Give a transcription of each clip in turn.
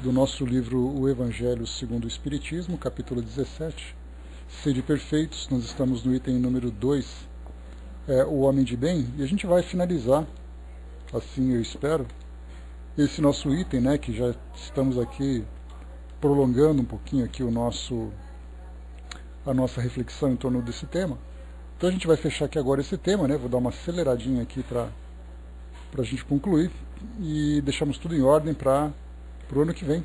do nosso livro O Evangelho segundo o Espiritismo, capítulo 17, Sede Perfeitos. Nós estamos no item número 2, o Homem de Bem, e a gente vai finalizar, assim eu espero, esse nosso item, né, que já estamos aqui prolongando um pouquinho aqui a nossa reflexão em torno desse tema. Então a gente vai fechar aqui agora esse tema, né? Vou dar uma aceleradinha aqui para a gente concluir e deixamos tudo em ordem para o ano que vem,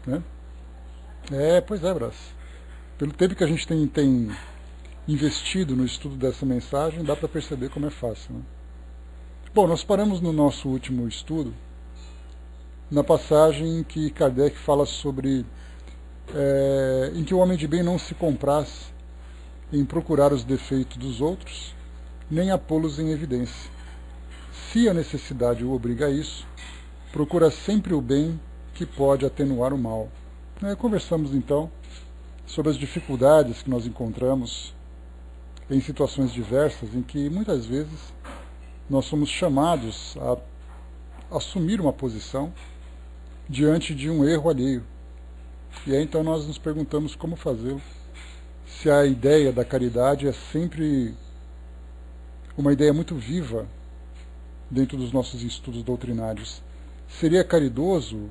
né? Pois é, Brás. Pelo tempo que a gente tem investido no estudo dessa mensagem, dá para perceber como é fácil, né? Bom, nós paramos no nosso último estudo na passagem em que Kardec fala sobre em que o homem de bem não se compraz em procurar os defeitos dos outros, nem a pô-los em evidência. Se a necessidade o obriga a isso, procura sempre o bem que pode atenuar o mal. Conversamos então sobre as dificuldades que nós encontramos em situações diversas em que muitas vezes nós somos chamados a assumir uma posição diante de um erro alheio. E aí então nós nos perguntamos como fazê-lo. Se a ideia da caridade é sempre uma ideia muito viva dentro dos nossos estudos doutrinários, seria caridoso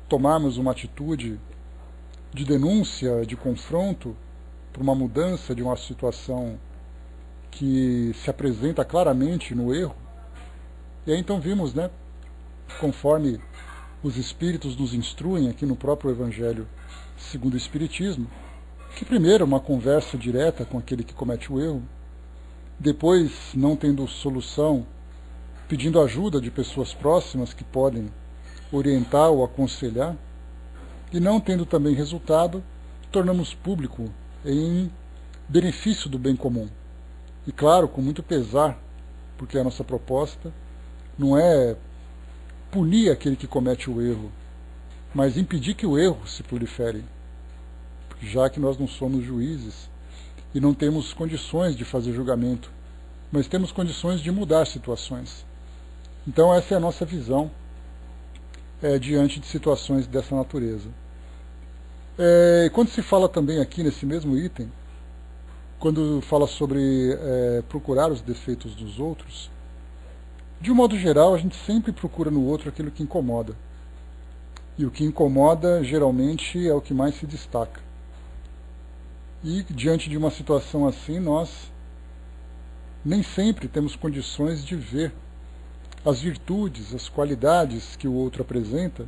tomarmos uma atitude de denúncia, de confronto, por uma mudança de uma situação que se apresenta claramente no erro? E aí então vimos, né, conforme os Espíritos nos instruem aqui no próprio Evangelho segundo o Espiritismo, que primeiro uma conversa direta com aquele que comete o erro, depois, não tendo solução, pedindo ajuda de pessoas próximas que podem orientar ou aconselhar, e não tendo também resultado, tornamos público em benefício do bem comum. E claro, com muito pesar, porque a nossa proposta não é punir aquele que comete o erro, mas impedir que o erro se prolifere, já que nós não somos juízes e não temos condições de fazer julgamento, mas temos condições de mudar situações. Então essa é a nossa visão diante de situações dessa natureza. Quando se fala também aqui nesse mesmo item, quando fala sobre procurar os defeitos dos outros, de um modo geral, a gente sempre procura no outro aquilo que incomoda. E o que incomoda, geralmente, é o que mais se destaca. E, diante de uma situação assim, nós nem sempre temos condições de ver as virtudes, as qualidades que o outro apresenta,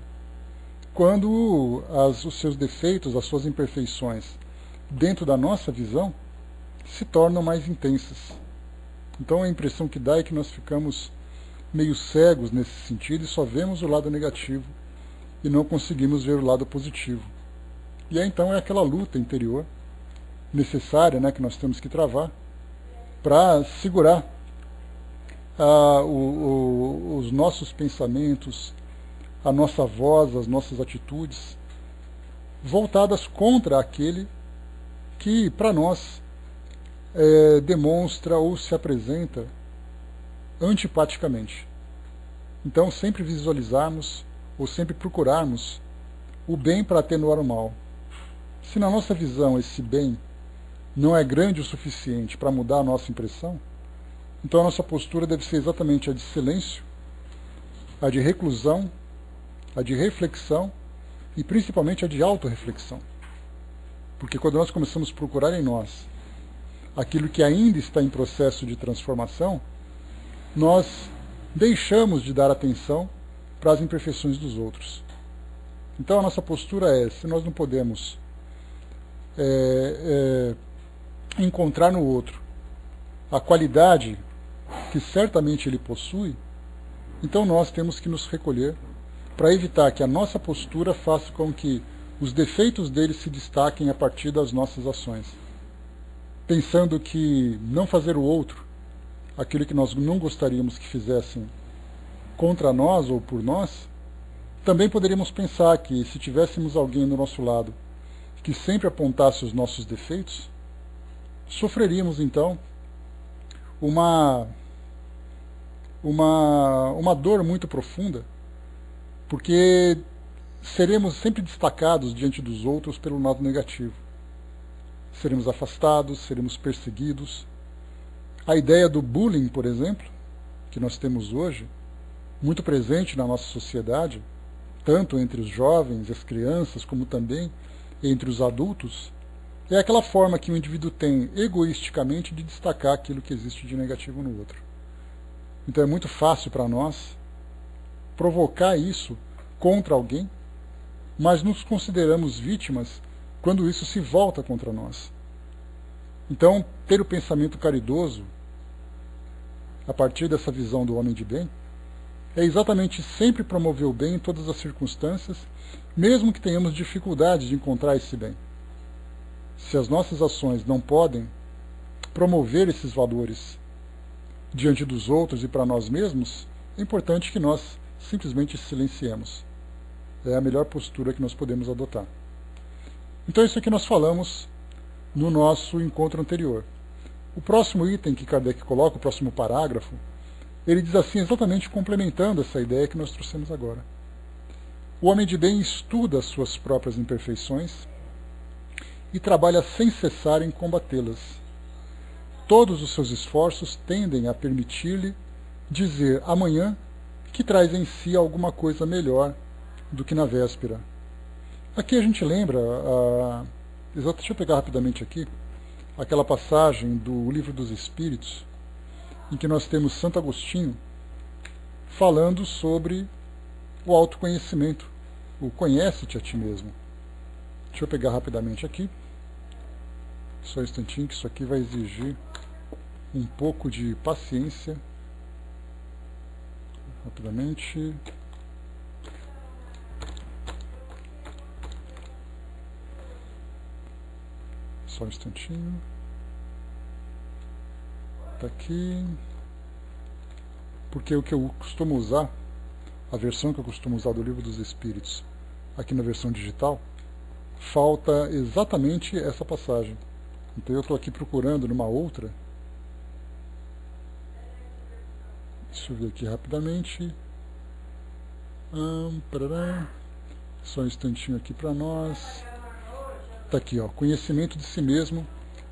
quando os seus defeitos, as suas imperfeições, dentro da nossa visão, se tornam mais intensas. Então a impressão que dá é que nós ficamos meio cegos nesse sentido e só vemos o lado negativo e não conseguimos ver o lado positivo. E aí então é aquela luta interior necessária, né, que nós temos que travar para segurar os nossos pensamentos, a nossa voz, as nossas atitudes, voltadas contra aquele que para nós demonstra ou se apresenta antipaticamente. Então sempre visualizarmos ou sempre procurarmos o bem para atenuar o mal. Se na nossa visão esse bem não é grande o suficiente para mudar a nossa impressão, então a nossa postura deve ser exatamente a de silêncio, a de reclusão, a de reflexão e principalmente a de autorreflexão. Porque quando nós começamos a procurar em nós aquilo que ainda está em processo de transformação, nós deixamos de dar atenção para as imperfeições dos outros. Então a nossa postura se nós não podemos encontrar no outro a qualidade que certamente ele possui, então nós temos que nos recolher para evitar que a nossa postura faça com que os defeitos dele se destaquem a partir das nossas ações, pensando que não fazer o outro aquilo que nós não gostaríamos que fizessem contra nós ou por nós, também poderíamos pensar que se tivéssemos alguém do nosso lado que sempre apontasse os nossos defeitos, sofreríamos então uma dor muito profunda, porque seremos sempre destacados diante dos outros pelo lado negativo. Seremos afastados, seremos perseguidos. A ideia do bullying, por exemplo, que nós temos hoje, muito presente na nossa sociedade, tanto entre os jovens, as crianças, como também entre os adultos, é aquela forma que o indivíduo tem egoisticamente de destacar aquilo que existe de negativo no outro. Então é muito fácil para nós provocar isso contra alguém, mas nos consideramos vítimas quando isso se volta contra nós. Então, ter o pensamento caridoso, a partir dessa visão do homem de bem, é exatamente sempre promover o bem em todas as circunstâncias, mesmo que tenhamos dificuldade de encontrar esse bem. Se as nossas ações não podem promover esses valores diante dos outros e para nós mesmos, é importante que nós simplesmente silenciemos. É a melhor postura que nós podemos adotar. Então isso aqui nós falamos no nosso encontro anterior. O próximo item que Kardec coloca, o próximo parágrafo, ele diz assim, exatamente complementando essa ideia que nós trouxemos agora. O homem de bem estuda as suas próprias imperfeições e trabalha sem cessar em combatê-las. Todos os seus esforços tendem a permitir-lhe dizer amanhã que traz em si alguma coisa melhor do que na véspera. Aqui a gente lembra, deixa eu pegar rapidamente aqui, aquela passagem do Livro dos Espíritos, em que nós temos Santo Agostinho falando sobre o autoconhecimento, o conhece-te a ti mesmo. Deixa eu pegar rapidamente aqui, só um instantinho, que isso aqui vai exigir um pouco de paciência. Rapidamente. Só um instantinho. Está aqui. Porque o que eu costumo usar, a versão que eu costumo usar do Livro dos Espíritos, aqui na versão digital, falta exatamente essa passagem. Então eu estou aqui procurando numa outra. Deixa eu ver aqui rapidamente. Só um instantinho aqui para nós. Está aqui, ó. Conhecimento de si mesmo.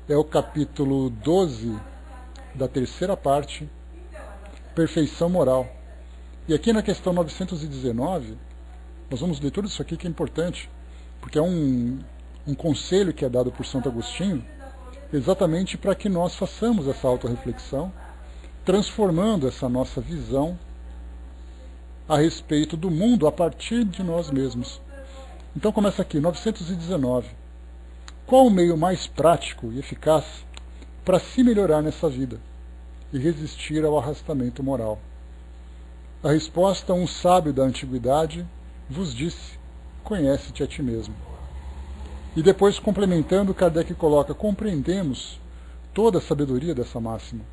É o capítulo 12 da terceira parte. Perfeição moral. E aqui na questão 919, nós vamos ler tudo isso aqui que é importante, porque é um conselho que é dado por Santo Agostinho, exatamente para que nós façamos essa autorreflexão, transformando essa nossa visão a respeito do mundo a partir de nós mesmos. Então começa aqui, 919. Qual o meio mais prático e eficaz para se melhorar nessa vida e resistir ao arrastamento moral? A resposta, um sábio da antiguidade vos disse, conhece-te a ti mesmo. E depois, complementando, Kardec coloca, compreendemos toda a sabedoria dessa máxima,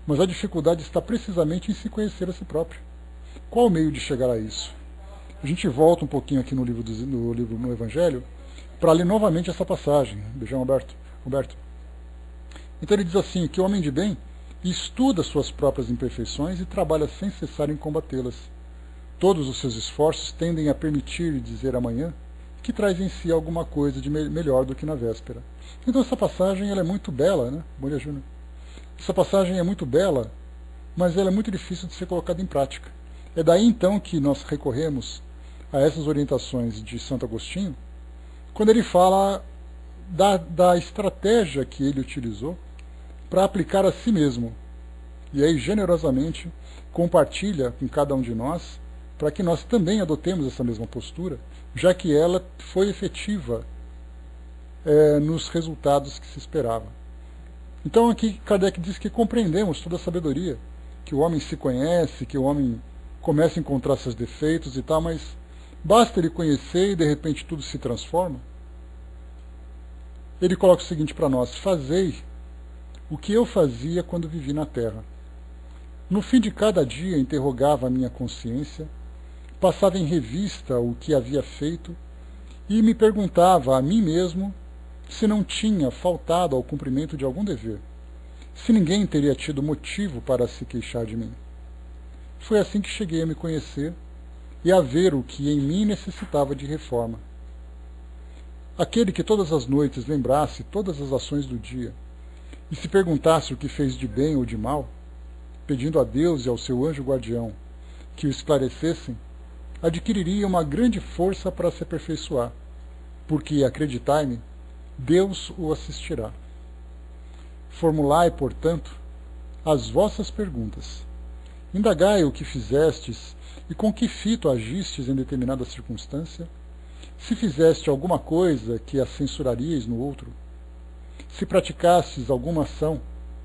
mas a dificuldade está precisamente em se conhecer a si próprio. Qual o meio de chegar a isso? A gente volta um pouquinho aqui no Evangelho, para ler novamente essa passagem. Beijão, Roberto. Então ele diz assim, que o homem de bem estuda suas próprias imperfeições e trabalha sem cessar em combatê-las. Todos os seus esforços tendem a permitir-lhe dizer amanhã que traz em si alguma coisa de melhor do que na véspera. Então essa passagem ela é muito bela, né? Bom dia, Júnior. Essa passagem é muito bela, mas ela é muito difícil de ser colocada em prática. É daí então que nós recorremos a essas orientações de Santo Agostinho, quando ele fala da estratégia que ele utilizou para aplicar a si mesmo. E aí, generosamente, compartilha com cada um de nós, para que nós também adotemos essa mesma postura, já que ela foi efetiva nos resultados que se esperava. Então aqui Kardec diz que compreendemos toda a sabedoria, que o homem se conhece, que o homem começa a encontrar seus defeitos e tal, mas basta ele conhecer e de repente tudo se transforma. Ele coloca o seguinte para nós, fazei o que eu fazia quando vivi na terra. No fim de cada dia interrogava a minha consciência, passava em revista o que havia feito e me perguntava a mim mesmo se não tinha faltado ao cumprimento de algum dever, se ninguém teria tido motivo para se queixar de mim. Foi assim que cheguei a me conhecer, e a ver o que em mim necessitava de reforma. Aquele que todas as noites lembrasse todas as ações do dia e se perguntasse o que fez de bem ou de mal, pedindo a Deus e ao seu anjo guardião que o esclarecessem, adquiriria uma grande força para se aperfeiçoar, porque, acreditai-me, Deus o assistirá. Formulai, portanto, as vossas perguntas. Indagai o que fizestes e com que fito agistes em determinada circunstância, se fizeste alguma coisa que a censuraríeis no outro, se praticastes alguma ação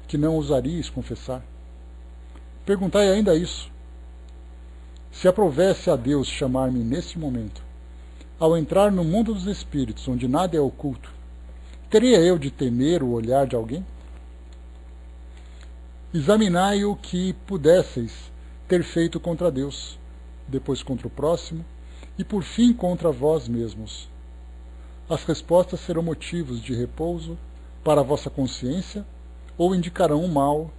que não ousaríeis confessar. Perguntai ainda isso. Se aprovesse a Deus chamar-me neste momento, ao entrar no mundo dos espíritos, onde nada é oculto, teria eu de temer o olhar de alguém? Examinai o que pudesseis ter feito contra Deus, depois contra o próximo, e por fim contra vós mesmos. As respostas serão motivos de repouso para a vossa consciência ou indicarão um mal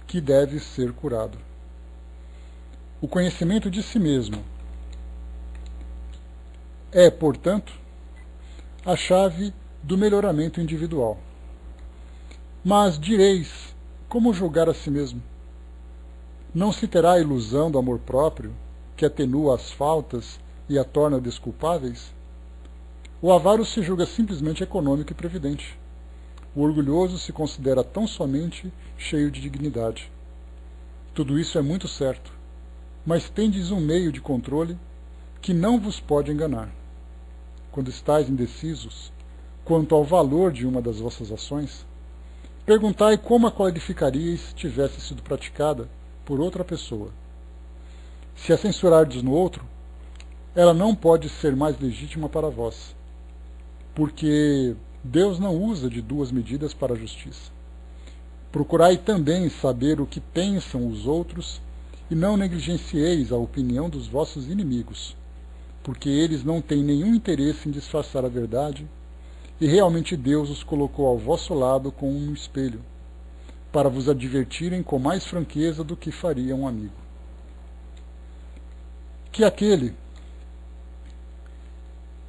que deve ser curado. O conhecimento de si mesmo é, portanto, a chave do melhoramento individual. Mas direis, como julgar a si mesmo? Não se terá a ilusão do amor próprio, que atenua as faltas e a torna desculpáveis? O avaro se julga simplesmente econômico e previdente. O orgulhoso se considera tão somente cheio de dignidade. Tudo isso é muito certo, mas tendes um meio de controle que não vos pode enganar. Quando estáis indecisos quanto ao valor de uma das vossas ações, perguntai como a qualificaríeis se tivesse sido praticada por outra pessoa. Se a censurardes no outro, ela não pode ser mais legítima para vós, porque Deus não usa de duas medidas para a justiça. Procurai também saber o que pensam os outros e não negligencieis a opinião dos vossos inimigos, porque eles não têm nenhum interesse em disfarçar a verdade e realmente Deus os colocou ao vosso lado com um espelho, para vos advertirem com mais franqueza do que faria um amigo. Que aquele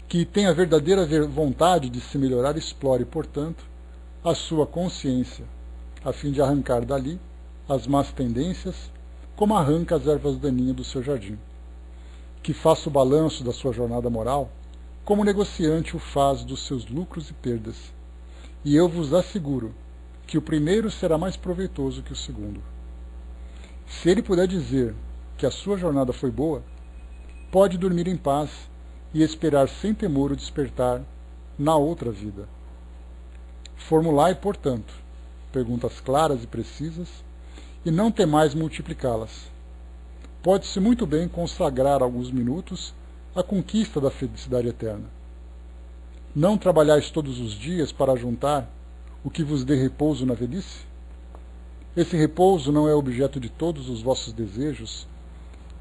que tem a verdadeira vontade de se melhorar explore, portanto, a sua consciência, a fim de arrancar dali as más tendências, como arranca as ervas daninhas do seu jardim. Que faça o balanço da sua jornada moral, como o negociante o faz dos seus lucros e perdas. E eu vos asseguro que o primeiro será mais proveitoso que o segundo. Se ele puder dizer que a sua jornada foi boa, pode dormir em paz e esperar sem temor o despertar na outra vida. Formulai, portanto, perguntas claras e precisas, e não temais multiplicá-las. Pode-se muito bem consagrar alguns minutos à conquista da felicidade eterna. Não trabalhais todos os dias para juntar o que vos dê repouso na velhice? Esse repouso não é objeto de todos os vossos desejos,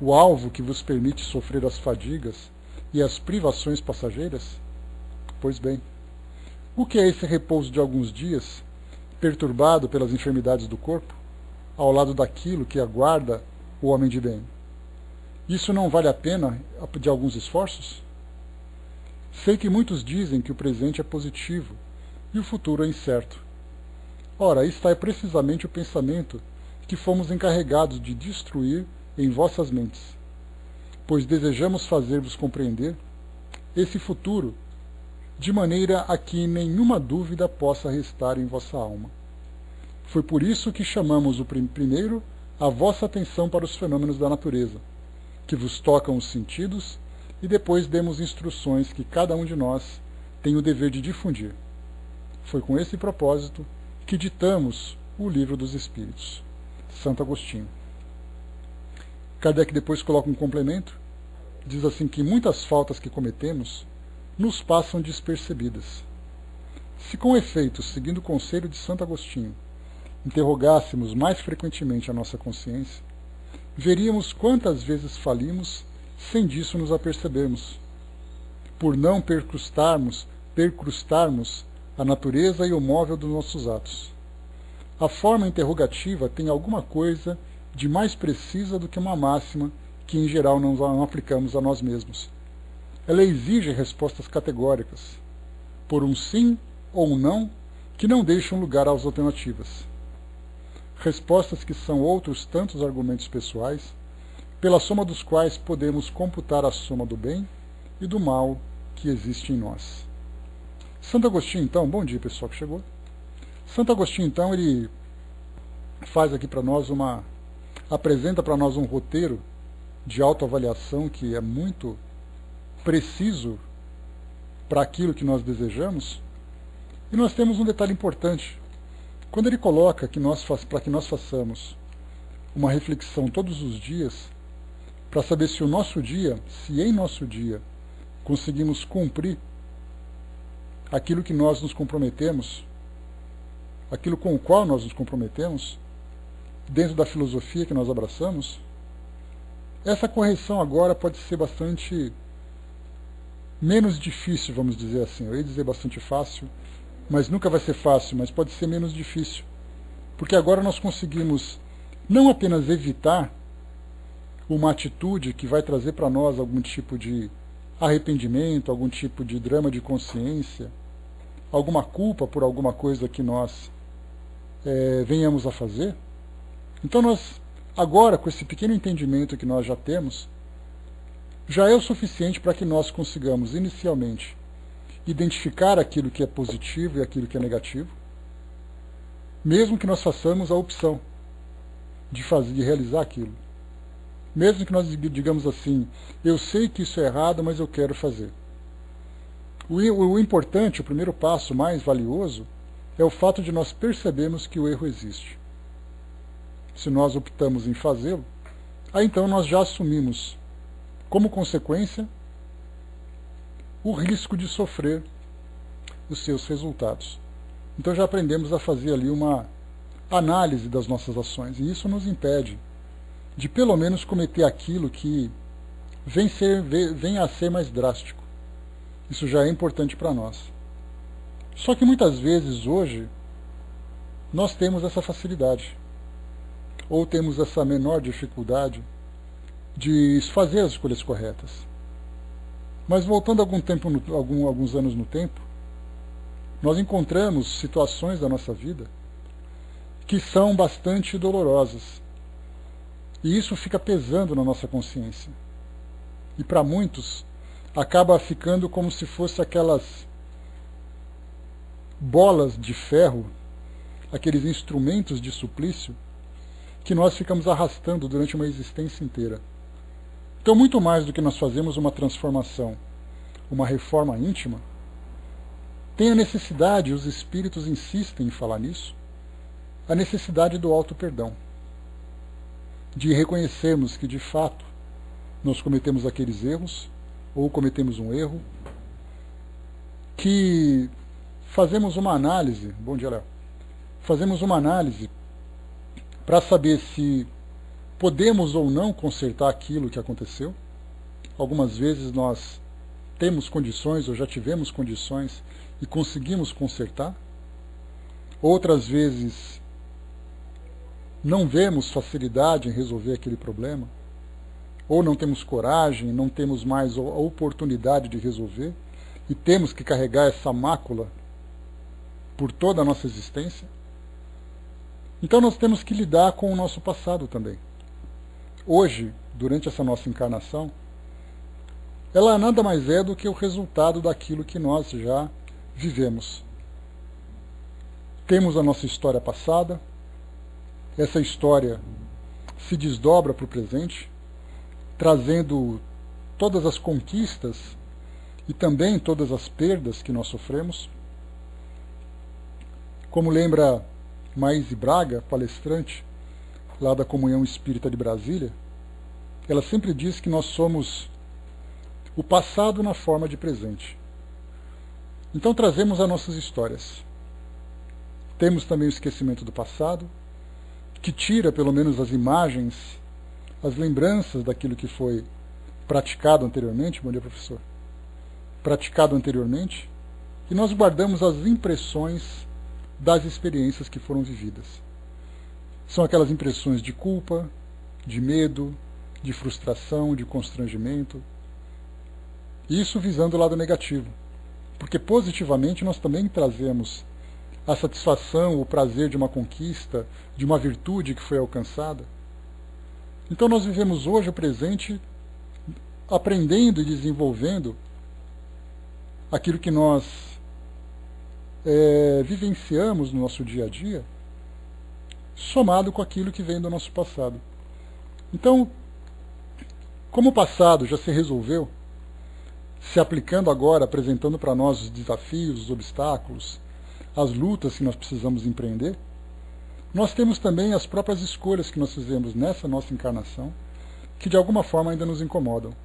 o alvo que vos permite sofrer as fadigas e as privações passageiras? Pois bem, o que é esse repouso de alguns dias, perturbado pelas enfermidades do corpo, ao lado daquilo que aguarda o homem de bem? Isso não vale a pena de alguns esforços? Sei que muitos dizem que o presente é positivo e o futuro é incerto. Ora, aí está precisamente o pensamento que fomos encarregados de destruir em vossas mentes, pois desejamos fazer-vos compreender esse futuro de maneira a que nenhuma dúvida possa restar em vossa alma. Foi por isso que chamamos primeiro a vossa atenção para os fenômenos da natureza, que vos tocam os sentidos, e depois demos instruções que cada um de nós tem o dever de difundir. Foi com esse propósito que ditamos o Livro dos Espíritos. Santo Agostinho. Kardec depois coloca um complemento, diz assim que muitas faltas que cometemos nos passam despercebidas. Se com efeito, seguindo o conselho de Santo Agostinho, interrogássemos mais frequentemente a nossa consciência, veríamos quantas vezes falimos sem disso nos apercebermos, por não percrustarmos a natureza e o móvel dos nossos atos. A forma interrogativa tem alguma coisa de mais precisa do que uma máxima que em geral não aplicamos a nós mesmos. Ela exige respostas categóricas, por um sim ou um não, que não deixam lugar às alternativas. Respostas que são outros tantos argumentos pessoais, pela soma dos quais podemos computar a soma do bem e do mal que existe em nós. Santo Agostinho, então, bom dia pessoal que chegou. Santo Agostinho, então, ele faz aqui para nós apresenta para nós um roteiro de autoavaliação que é muito preciso para aquilo que nós desejamos. E nós temos um detalhe importante. Quando ele coloca para que nós façamos uma reflexão todos os dias, para saber se em nosso dia, conseguimos cumprir aquilo que nós nos comprometemos, aquilo com o qual nós nos comprometemos, dentro da filosofia que nós abraçamos, essa correção agora pode ser bastante menos difícil, vamos dizer assim. Eu ia dizer bastante fácil, mas nunca vai ser fácil, mas pode ser menos difícil. Porque agora nós conseguimos não apenas evitar uma atitude que vai trazer para nós algum tipo de arrependimento, algum tipo de drama de consciência, alguma culpa por alguma coisa que nós venhamos a fazer. Então nós, agora, com esse pequeno entendimento que nós já temos, já é o suficiente para que nós consigamos, inicialmente, identificar aquilo que é positivo e aquilo que é negativo, mesmo que nós façamos a opção de realizar aquilo. Mesmo que nós digamos assim, eu sei que isso é errado, mas eu quero fazer. O importante, o primeiro passo mais valioso, é o fato de nós percebermos que o erro existe. Se nós optamos em fazê-lo, aí então nós já assumimos, como consequência, o risco de sofrer os seus resultados. Então já aprendemos a fazer ali uma análise das nossas ações, e isso nos impede de pelo menos cometer aquilo que vem a ser mais drástico. Isso já é importante para nós. Só que muitas vezes hoje nós temos essa facilidade, ou temos essa menor dificuldade de fazer as escolhas corretas. Mas voltando alguns anos no tempo, nós encontramos situações da nossa vida que são bastante dolorosas. E isso fica pesando na nossa consciência. E para muitos, acaba ficando como se fosse aquelas bolas de ferro, aqueles instrumentos de suplício, que nós ficamos arrastando durante uma existência inteira. Então, muito mais do que nós fazemos uma transformação, uma reforma íntima, tem a necessidade, os espíritos insistem em falar nisso, a necessidade do auto-perdão. De reconhecermos que, de fato, nós cometemos aqueles erros, ou cometemos um erro, que fazemos uma análise, bom dia, Léo, fazemos uma análise para saber se podemos ou não consertar aquilo que aconteceu. Algumas vezes nós temos condições, ou já tivemos condições, e conseguimos consertar. Outras vezes não vemos facilidade em resolver aquele problema, ou não temos coragem, não temos mais a oportunidade de resolver, e temos que carregar essa mácula por toda a nossa existência. Então nós temos que lidar com o nosso passado também. Hoje, durante essa nossa encarnação, ela nada mais é do que o resultado daquilo que nós já vivemos. Temos a nossa história passada, essa história se desdobra para o presente, trazendo todas as conquistas e também todas as perdas que nós sofremos. Como lembra Maíse Braga, palestrante lá da Comunhão Espírita de Brasília, ela sempre diz que nós somos o passado na forma de presente. Então trazemos as nossas histórias. Temos também o esquecimento do passado, que tira pelo menos as imagens, as lembranças daquilo que foi praticado anteriormente. Bom dia, professor. Praticado anteriormente, e nós guardamos as impressões das experiências que foram vividas. São aquelas impressões de culpa, de medo, de frustração, de constrangimento. Isso visando o lado negativo. Porque positivamente nós também trazemos a satisfação, o prazer de uma conquista, de uma virtude que foi alcançada. Então nós vivemos hoje o presente aprendendo e desenvolvendo aquilo que nós vivenciamos no nosso dia a dia, somado com aquilo que vem do nosso passado. Então, como o passado já se resolveu, se aplicando agora, apresentando para nós os desafios, os obstáculos, as lutas que nós precisamos empreender, nós temos também as próprias escolhas que nós fizemos nessa nossa encarnação, que de alguma forma ainda nos incomodam.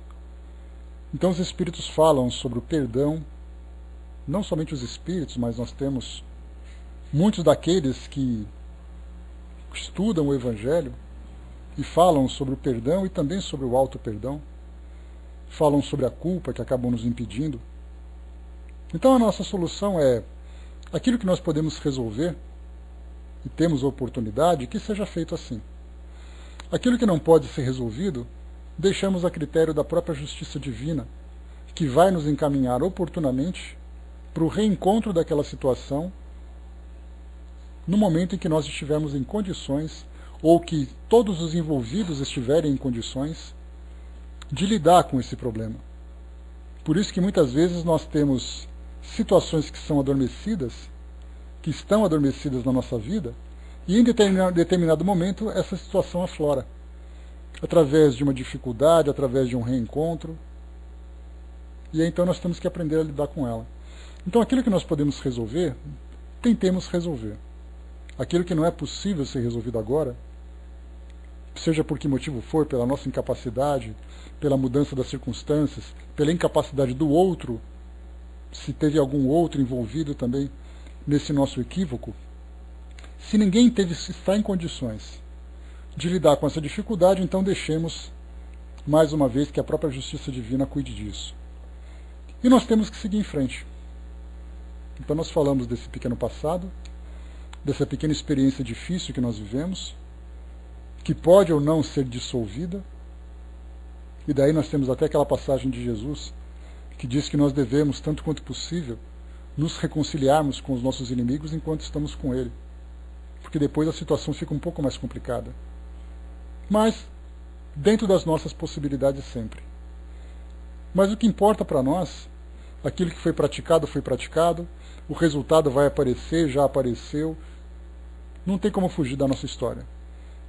Então os espíritos falam sobre o perdão, não somente os espíritos, mas nós temos muitos daqueles que estudam o Evangelho e falam sobre o perdão e também sobre o auto-perdão, falam sobre a culpa que acabam nos impedindo. Então a nossa solução é aquilo que nós podemos resolver e temos a oportunidade, que seja feito assim. Aquilo que não pode ser resolvido, deixamos a critério da própria justiça divina, que vai nos encaminhar oportunamente para o reencontro daquela situação no momento em que nós estivermos em condições, ou que todos os envolvidos estiverem em condições de lidar com esse problema. Por isso que muitas vezes nós temos situações que são adormecidas, que estão adormecidas na nossa vida, e em determinado momento essa situação aflora, através de uma dificuldade, através de um reencontro, e aí então nós temos que aprender a lidar com ela. Então aquilo que nós podemos resolver, tentemos resolver. Aquilo que não é possível ser resolvido agora, seja por que motivo for, pela nossa incapacidade, pela mudança das circunstâncias, pela incapacidade do outro, se teve algum outro envolvido também nesse nosso equívoco, se ninguém está em condições de lidar com essa dificuldade, então deixemos, mais uma vez, que a própria justiça divina cuide disso. E nós temos que seguir em frente. Então nós falamos desse pequeno passado, dessa pequena experiência difícil que nós vivemos, que pode ou não ser dissolvida, e daí nós temos até aquela passagem de Jesus, que diz que nós devemos, tanto quanto possível, nos reconciliarmos com os nossos inimigos enquanto estamos com ele, porque depois a situação fica um pouco mais complicada. Mas, dentro das nossas possibilidades sempre. Mas o que importa para nós, aquilo que foi praticado, o resultado vai aparecer, já apareceu, não tem como fugir da nossa história.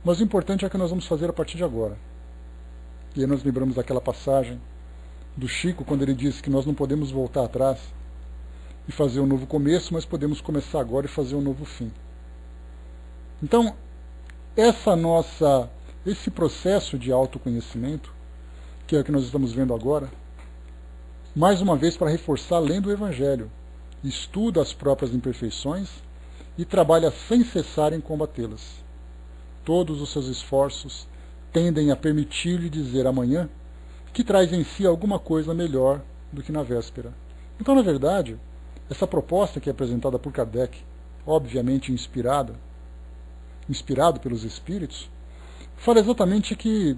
Mas o importante é o que nós vamos fazer a partir de agora. E aí nós lembramos daquela passagem do Chico, quando ele disse que nós não podemos voltar atrás e fazer um novo começo, mas podemos começar agora e fazer um novo fim. Então, esse processo de autoconhecimento, que é o que nós estamos vendo agora, mais uma vez para reforçar, lendo o Evangelho, estuda as próprias imperfeições e trabalha sem cessar em combatê-las. Todos os seus esforços tendem a permitir-lhe dizer amanhã que traz em si alguma coisa melhor do que na véspera. Então, na verdade, essa proposta que é apresentada por Kardec, obviamente inspirado pelos Espíritos, fala exatamente que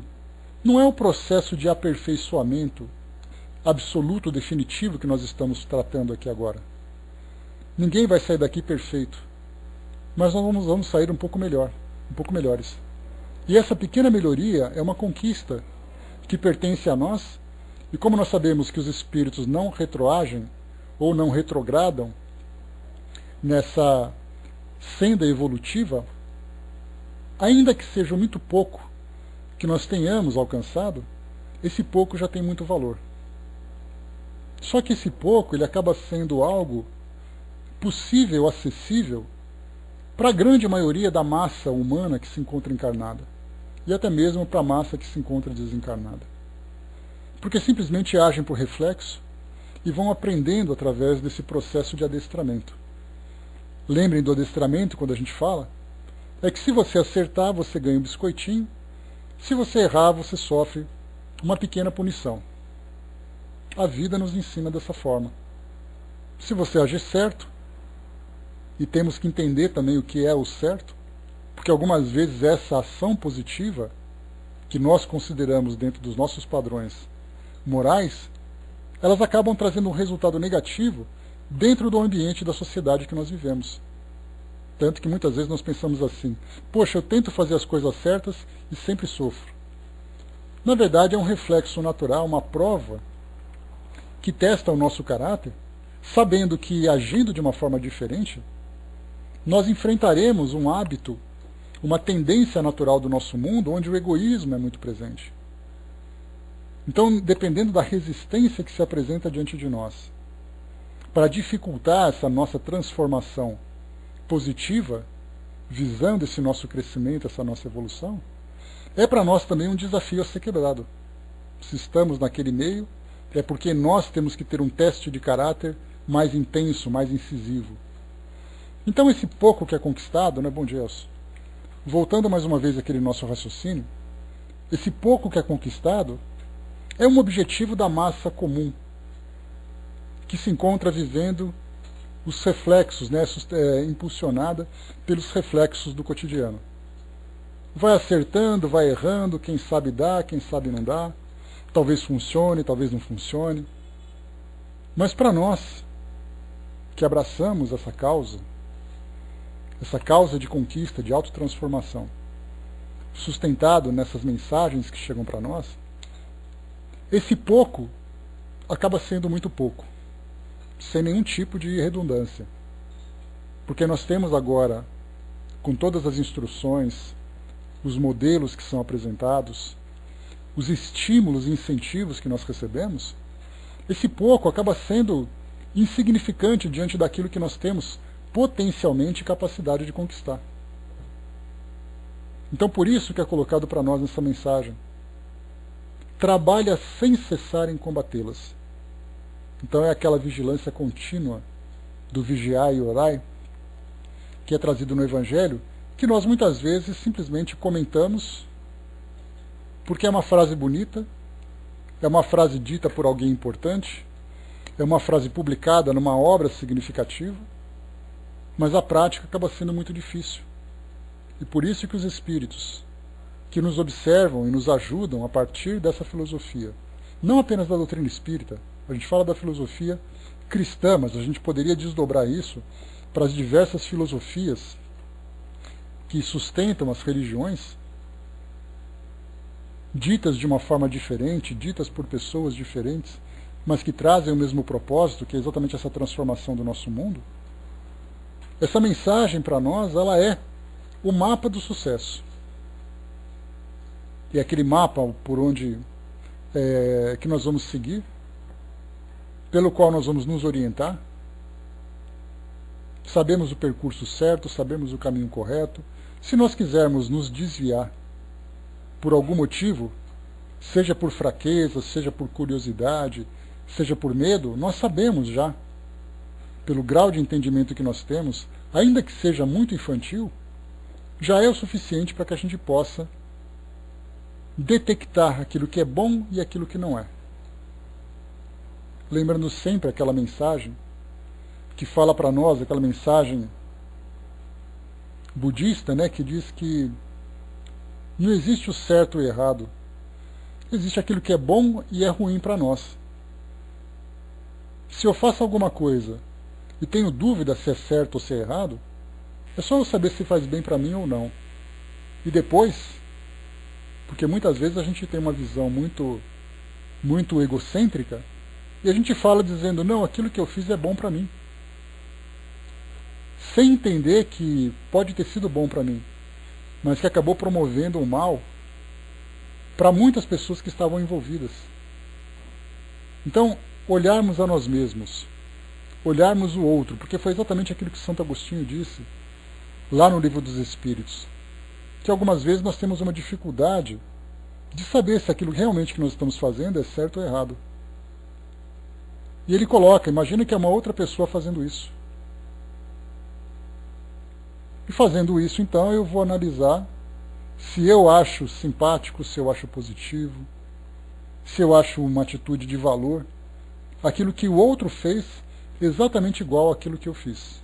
não é o processo de aperfeiçoamento absoluto, definitivo que nós estamos tratando aqui agora. Ninguém vai sair daqui perfeito, mas nós vamos sair um pouco melhores. E essa pequena melhoria é uma conquista que pertence a nós, e como nós sabemos que os espíritos não retroagem ou não retrogradam nessa senda evolutiva, ainda que seja muito pouco que nós tenhamos alcançado, esse pouco já tem muito valor. Só que esse pouco ele acaba sendo algo possível, acessível, para a grande maioria da massa humana que se encontra encarnada, e até mesmo para a massa que se encontra desencarnada. Porque simplesmente agem por reflexo e vão aprendendo através desse processo de adestramento. Lembrem do adestramento quando a gente fala, é que se você acertar, você ganha um biscoitinho, se você errar, você sofre uma pequena punição. A vida nos ensina dessa forma. Se você agir certo, e temos que entender também o que é o certo, porque algumas vezes essa ação positiva que nós consideramos dentro dos nossos padrões morais, elas acabam trazendo um resultado negativo dentro do ambiente da sociedade que nós vivemos. Tanto que muitas vezes nós pensamos assim: poxa, eu tento fazer as coisas certas e sempre sofro. Na verdade, é um reflexo natural, uma prova que testa o nosso caráter, sabendo que, agindo de uma forma diferente, nós enfrentaremos um hábito, uma tendência natural do nosso mundo, onde o egoísmo é muito presente. Então, dependendo da resistência que se apresenta diante de nós, para dificultar essa nossa transformação positiva, visando esse nosso crescimento, essa nossa evolução, é para nós também um desafio a ser quebrado. Se estamos naquele meio, é porque nós temos que ter um teste de caráter mais intenso, mais incisivo. Então esse pouco que é conquistado, né, bom dia, Elcio, voltando mais uma vez àquele nosso raciocínio, esse pouco que é conquistado é um objetivo da massa comum, que se encontra vivendo os reflexos, né, impulsionada pelos reflexos do cotidiano. Vai acertando, vai errando, quem sabe dá, quem sabe não dá, talvez funcione, talvez não funcione. Mas para nós, que abraçamos essa causa de conquista, de autotransformação, sustentado nessas mensagens que chegam para nós, esse pouco acaba sendo muito pouco, sem nenhum tipo de redundância. Porque nós temos agora, com todas as instruções, os modelos que são apresentados, os estímulos e incentivos que nós recebemos, esse pouco acaba sendo insignificante diante daquilo que nós temos potencialmente capacidade de conquistar. Então, por isso que é colocado para nós nessa mensagem: trabalha sem cessar em combatê-las. Então é aquela vigilância contínua do vigiar e orai, que é trazido no Evangelho, que nós muitas vezes simplesmente comentamos porque é uma frase bonita, é uma frase dita por alguém importante, é uma frase publicada numa obra significativa, mas a prática acaba sendo muito difícil. E por isso que os espíritos que nos observam e nos ajudam a partir dessa filosofia, não apenas da doutrina espírita, a gente fala da filosofia cristã, mas a gente poderia desdobrar isso para as diversas filosofias que sustentam as religiões, ditas de uma forma diferente, ditas por pessoas diferentes, mas que trazem o mesmo propósito, que é exatamente essa transformação do nosso mundo. Essa mensagem para nós, ela é o mapa do sucesso. E é aquele mapa por onde que nós vamos seguir, pelo qual nós vamos nos orientar. Sabemos o percurso certo, sabemos o caminho correto. Se nós quisermos nos desviar por algum motivo, seja por fraqueza, seja por curiosidade, seja por medo, nós sabemos já, pelo grau de entendimento que nós temos, ainda que seja muito infantil, já é o suficiente para que a gente possa detectar aquilo que é bom e aquilo que não é. Lembrando sempre aquela mensagem que fala para nós, aquela mensagem budista, né, que diz que não existe o certo e o errado. Existe aquilo que é bom e é ruim para nós. Se eu faço alguma coisa e tenho dúvida se é certo ou se é errado, é só eu saber se faz bem para mim ou não. E depois, porque muitas vezes a gente tem uma visão muito egocêntrica, e a gente fala dizendo: não, aquilo que eu fiz é bom para mim, sem entender que pode ter sido bom para mim, mas que acabou promovendo o mal para muitas pessoas que estavam envolvidas. Então, olharmos a nós mesmos, olharmos o outro, porque foi exatamente aquilo que Santo Agostinho disse lá no Livro dos Espíritos, que algumas vezes nós temos uma dificuldade de saber se aquilo realmente que nós estamos fazendo é certo ou errado. E ele coloca: imagina que é uma outra pessoa fazendo isso. E fazendo isso, então, eu vou analisar se eu acho simpático, se eu acho positivo, se eu acho uma atitude de valor, aquilo que o outro fez exatamente igual àquilo que eu fiz.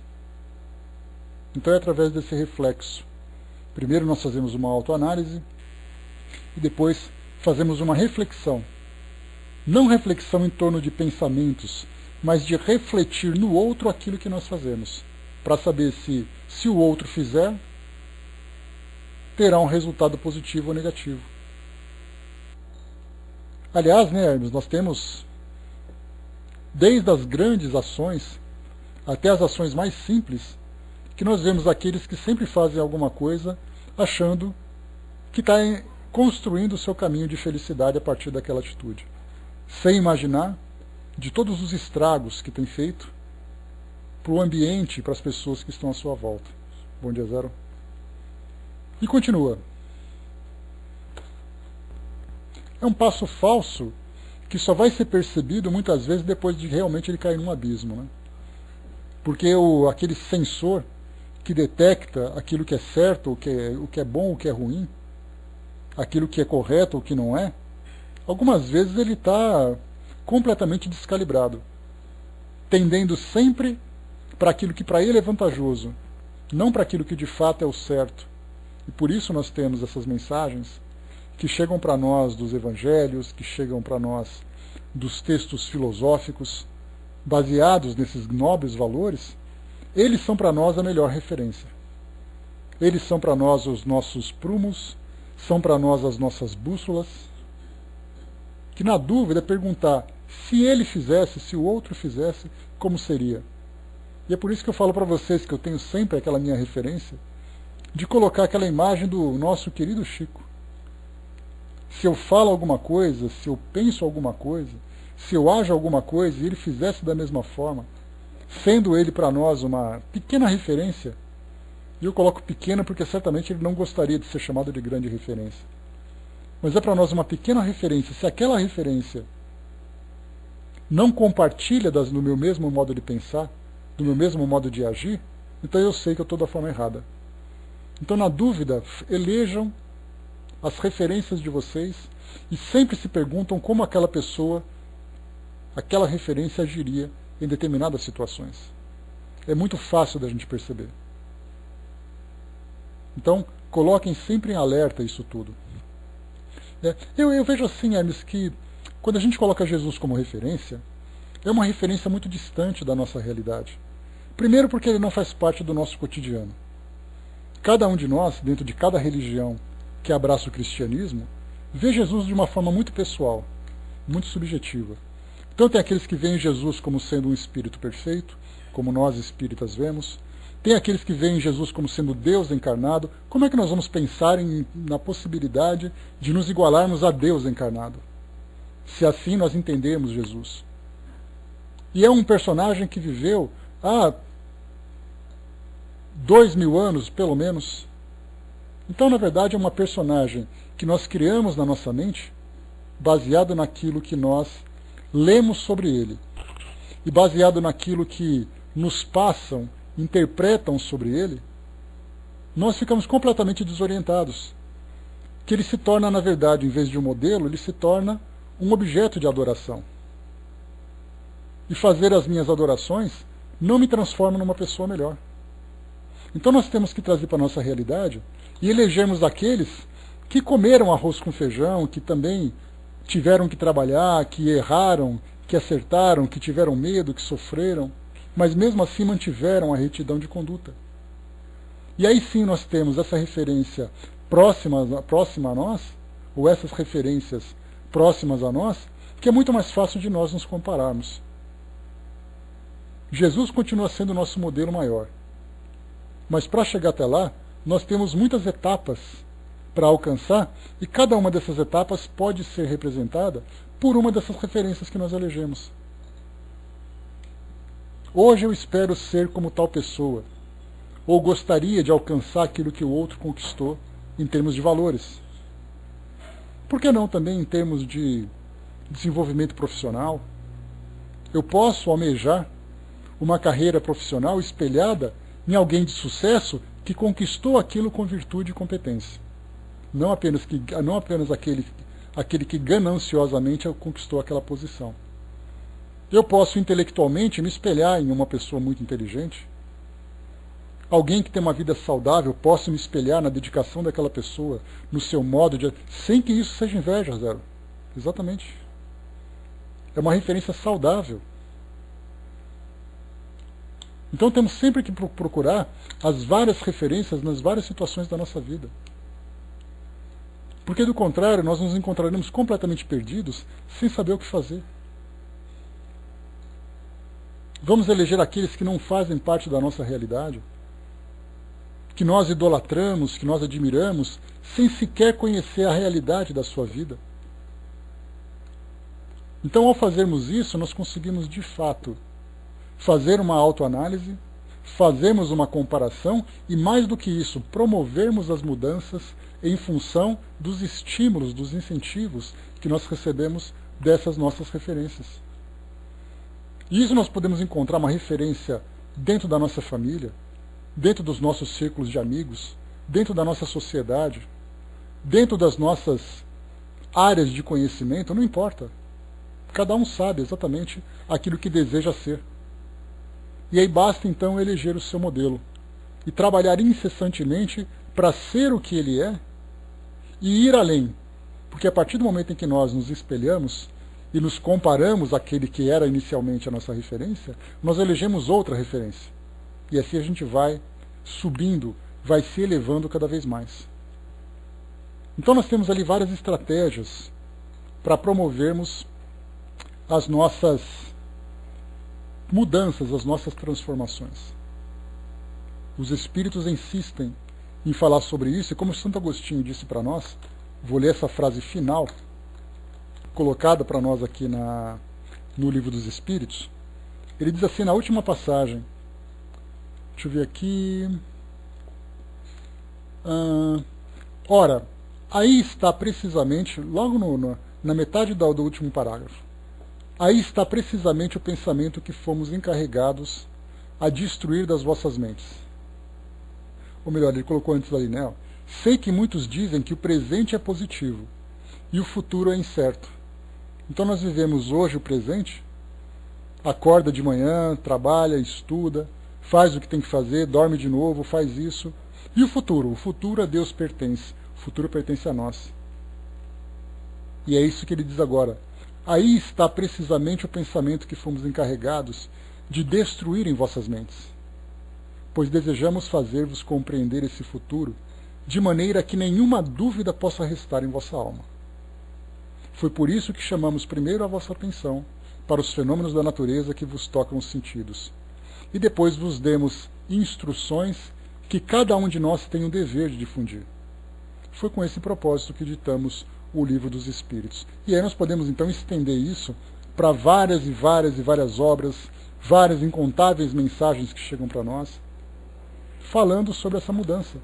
Então é através desse reflexo. Primeiro nós fazemos uma autoanálise, e depois fazemos uma reflexão. Não reflexão em torno de pensamentos, mas de refletir no outro aquilo que nós fazemos, para saber se o outro fizer, terá um resultado positivo ou negativo. Aliás, né, Hermes, nós temos, desde as grandes ações até as ações mais simples, que nós vemos aqueles que sempre fazem alguma coisa achando que está construindo o seu caminho de felicidade a partir daquela atitude, sem imaginar de todos os estragos que tem feito para o ambiente e para as pessoas que estão à sua volta. Bom dia, Zero. E continua. É um passo falso que só vai ser percebido muitas vezes depois de realmente ele cair num abismo, né? Porque aquele sensor que detecta aquilo que é certo, o que é bom, o que é ruim, aquilo que é correto, o que não é, algumas vezes ele está completamente descalibrado, tendendo sempre para aquilo que para ele é vantajoso, não para aquilo que de fato é o certo. E por isso nós temos essas mensagens que chegam para nós dos evangelhos, que chegam para nós dos textos filosóficos, baseados nesses nobres valores. Eles são para nós a melhor referência. Eles são para nós os nossos prumos, são para nós as nossas bússolas, que na dúvida é perguntar, se ele fizesse, se o outro fizesse, como seria? E é por isso que eu falo para vocês que eu tenho sempre aquela minha referência de colocar aquela imagem do nosso querido Chico. Se eu falo alguma coisa, se eu penso alguma coisa, se eu ajo alguma coisa e ele fizesse da mesma forma, sendo ele para nós uma pequena referência, e eu coloco pequena porque certamente ele não gostaria de ser chamado de grande referência, mas é para nós uma pequena referência. Se aquela referência não compartilha do meu mesmo modo de pensar, do meu mesmo modo de agir, então eu sei que eu estou da forma errada. Então, na dúvida, elejam as referências de vocês e sempre se perguntam como aquela pessoa, aquela referência agiria em determinadas situações. É muito fácil da gente perceber. Então, coloquem sempre em alerta isso tudo. Eu vejo assim, Hermes, que quando a gente coloca Jesus como referência, é uma referência muito distante da nossa realidade. Primeiro porque ele não faz parte do nosso cotidiano. Cada um de nós, dentro de cada religião que abraça o cristianismo, vê Jesus de uma forma muito pessoal, muito subjetiva. Então tem aqueles que veem Jesus como sendo um espírito perfeito, como nós espíritas vemos. Tem aqueles que veem Jesus como sendo Deus encarnado. Como é que nós vamos pensar na possibilidade de nos igualarmos a Deus encarnado, se assim nós entendemos Jesus? E é um personagem que viveu há 2000 anos, pelo menos. Então, na verdade, é uma personagem que nós criamos na nossa mente, baseado naquilo que nós lemos sobre ele, e baseado naquilo que nos passam, interpretam sobre ele, nós ficamos completamente desorientados. Que ele se torna, na verdade, em vez de um modelo, ele se torna um objeto de adoração. E fazer as minhas adorações não me transforma numa pessoa melhor. Então nós temos que trazer para a nossa realidade e elegermos aqueles que comeram arroz com feijão, que também tiveram que trabalhar, que erraram, que acertaram, que tiveram medo, que sofreram, mas mesmo assim mantiveram a retidão de conduta. E aí sim nós temos essa referência próxima a nós, ou essas referências próximas a nós, que é muito mais fácil de nós nos compararmos. Jesus continua sendo o nosso modelo maior. Mas para chegar até lá, nós temos muitas etapas para alcançar, e cada uma dessas etapas pode ser representada por uma dessas referências que nós elegemos. Hoje eu espero ser como tal pessoa, ou gostaria de alcançar aquilo que o outro conquistou em termos de valores. Por que não também em termos de desenvolvimento profissional? Eu posso almejar uma carreira profissional espelhada em alguém de sucesso que conquistou aquilo com virtude e competência. Não apenas aquele que gananciosamente conquistou aquela posição. Eu posso intelectualmente me espelhar em uma pessoa muito inteligente, alguém que tem uma vida saudável, posso me espelhar na dedicação daquela pessoa, no seu modo de... sem que isso seja inveja, Zero. Exatamente. É uma referência saudável. Então temos sempre que procurar as várias referências nas várias situações da nossa vida. Porque do contrário, nós nos encontraremos completamente perdidos, sem saber o que fazer. Vamos eleger aqueles que não fazem parte da nossa realidade, que nós idolatramos, que nós admiramos, sem sequer conhecer a realidade da sua vida. Então, ao fazermos isso, nós conseguimos, de fato, fazer uma autoanálise, fazermos uma comparação e, mais do que isso, promovermos as mudanças em função dos estímulos, dos incentivos que nós recebemos dessas nossas referências. E isso nós podemos encontrar uma referência dentro da nossa família, dentro dos nossos círculos de amigos, dentro da nossa sociedade, dentro das nossas áreas de conhecimento, não importa. Cada um sabe exatamente aquilo que deseja ser. E aí basta então eleger o seu modelo e trabalhar incessantemente para ser o que ele é e ir além. Porque a partir do momento em que nós nos espelhamos e nos comparamos àquele que era inicialmente a nossa referência, nós elegemos outra referência. E assim a gente vai subindo, vai se elevando cada vez mais. Então nós temos ali várias estratégias para promovermos as nossas mudanças, as nossas transformações. Os espíritos insistem em falar sobre isso, e como Santo Agostinho disse para nós, vou ler essa frase final, colocada para nós aqui no Livro dos Espíritos. Ele diz assim na última passagem, deixa eu ver aqui, ora, aí está precisamente, logo na metade do último parágrafo, aí está precisamente o pensamento que fomos encarregados a destruir das vossas mentes. Ou melhor, ele colocou antes ali, né? Sei que muitos dizem que o presente é positivo e o futuro é incerto. Então nós vivemos hoje o presente, acorda de manhã, trabalha, estuda, faz o que tem que fazer, dorme de novo, faz isso. E o futuro? O futuro a Deus pertence, o futuro pertence a nós. E é isso que ele diz agora. Aí está precisamente o pensamento que fomos encarregados de destruir em vossas mentes, pois desejamos fazer-vos compreender esse futuro de maneira que nenhuma dúvida possa restar em vossa alma. Foi por isso que chamamos primeiro a vossa atenção para os fenômenos da natureza que vos tocam os sentidos, e depois vos demos instruções que cada um de nós tem o dever de difundir. Foi com esse propósito que ditamos o Livro dos Espíritos. E aí nós podemos então estender isso para várias e várias e várias obras, várias incontáveis mensagens que chegam para nós, falando sobre essa mudança,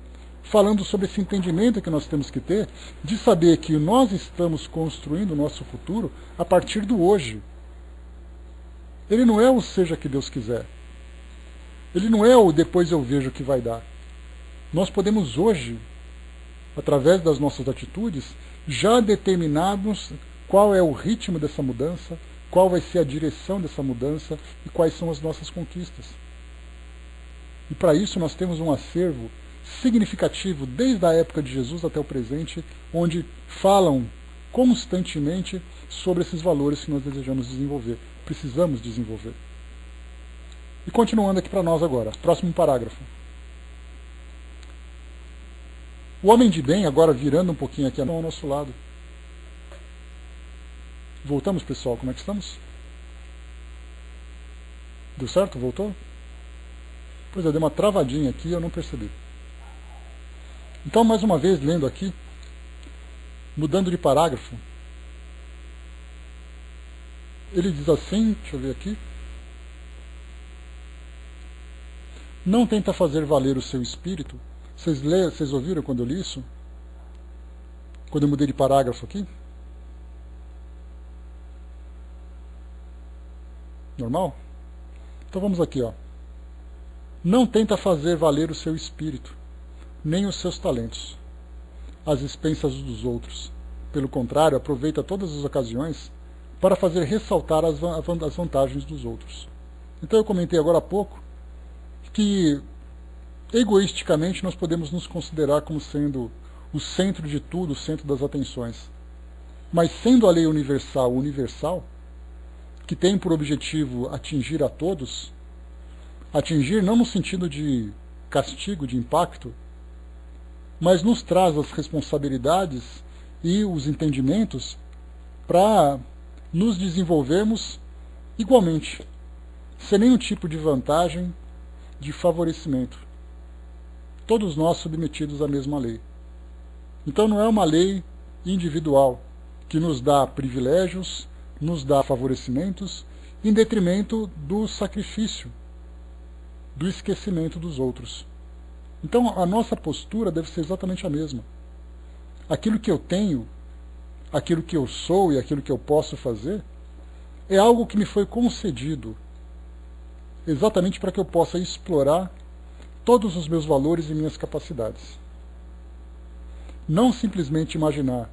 falando sobre esse entendimento que nós temos que ter de saber que nós estamos construindo o nosso futuro a partir do hoje. Ele não é o seja que Deus quiser. Ele não é o depois eu vejo o que vai dar. Nós podemos hoje, através das nossas atitudes, já determinarmos qual é o ritmo dessa mudança, qual vai ser a direção dessa mudança e quais são as nossas conquistas. E para isso nós temos um acervo significativo desde a época de Jesus até o presente, onde falam constantemente sobre esses valores que nós desejamos desenvolver, precisamos desenvolver. E continuando aqui para nós agora, próximo parágrafo. O homem de bem, agora virando um pouquinho aqui ao nosso lado. Voltamos, pessoal, como é que estamos? Deu certo? Voltou? Pois é, deu uma travadinha aqui e eu não percebi. Então, mais uma vez, lendo aqui, mudando de parágrafo, ele diz assim, deixa eu ver aqui, não tenta fazer valer o seu espírito. Vocês ouviram quando eu li isso? Quando eu mudei de parágrafo aqui? Normal? Então vamos aqui, ó. Não tenta fazer valer o seu espírito, nem os seus talentos, às expensas dos outros. Pelo contrário, aproveita todas as ocasiões para fazer ressaltar as vantagens dos outros. Então eu comentei agora há pouco que egoisticamente nós podemos nos considerar como sendo o centro de tudo, o centro das atenções. Mas sendo a lei universal, que tem por objetivo atingir a todos, atingir não no sentido de castigo, de impacto, mas nos traz as responsabilidades e os entendimentos para nos desenvolvermos igualmente, sem nenhum tipo de vantagem, de favorecimento. Todos nós submetidos à mesma lei. Então não é uma lei individual que nos dá privilégios, nos dá favorecimentos, em detrimento do sacrifício, do esquecimento dos outros. Então a nossa postura deve ser exatamente a mesma. Aquilo que eu tenho, aquilo que eu sou e aquilo que eu posso fazer, é algo que me foi concedido, exatamente para que eu possa explorar todos os meus valores e minhas capacidades. Não simplesmente imaginar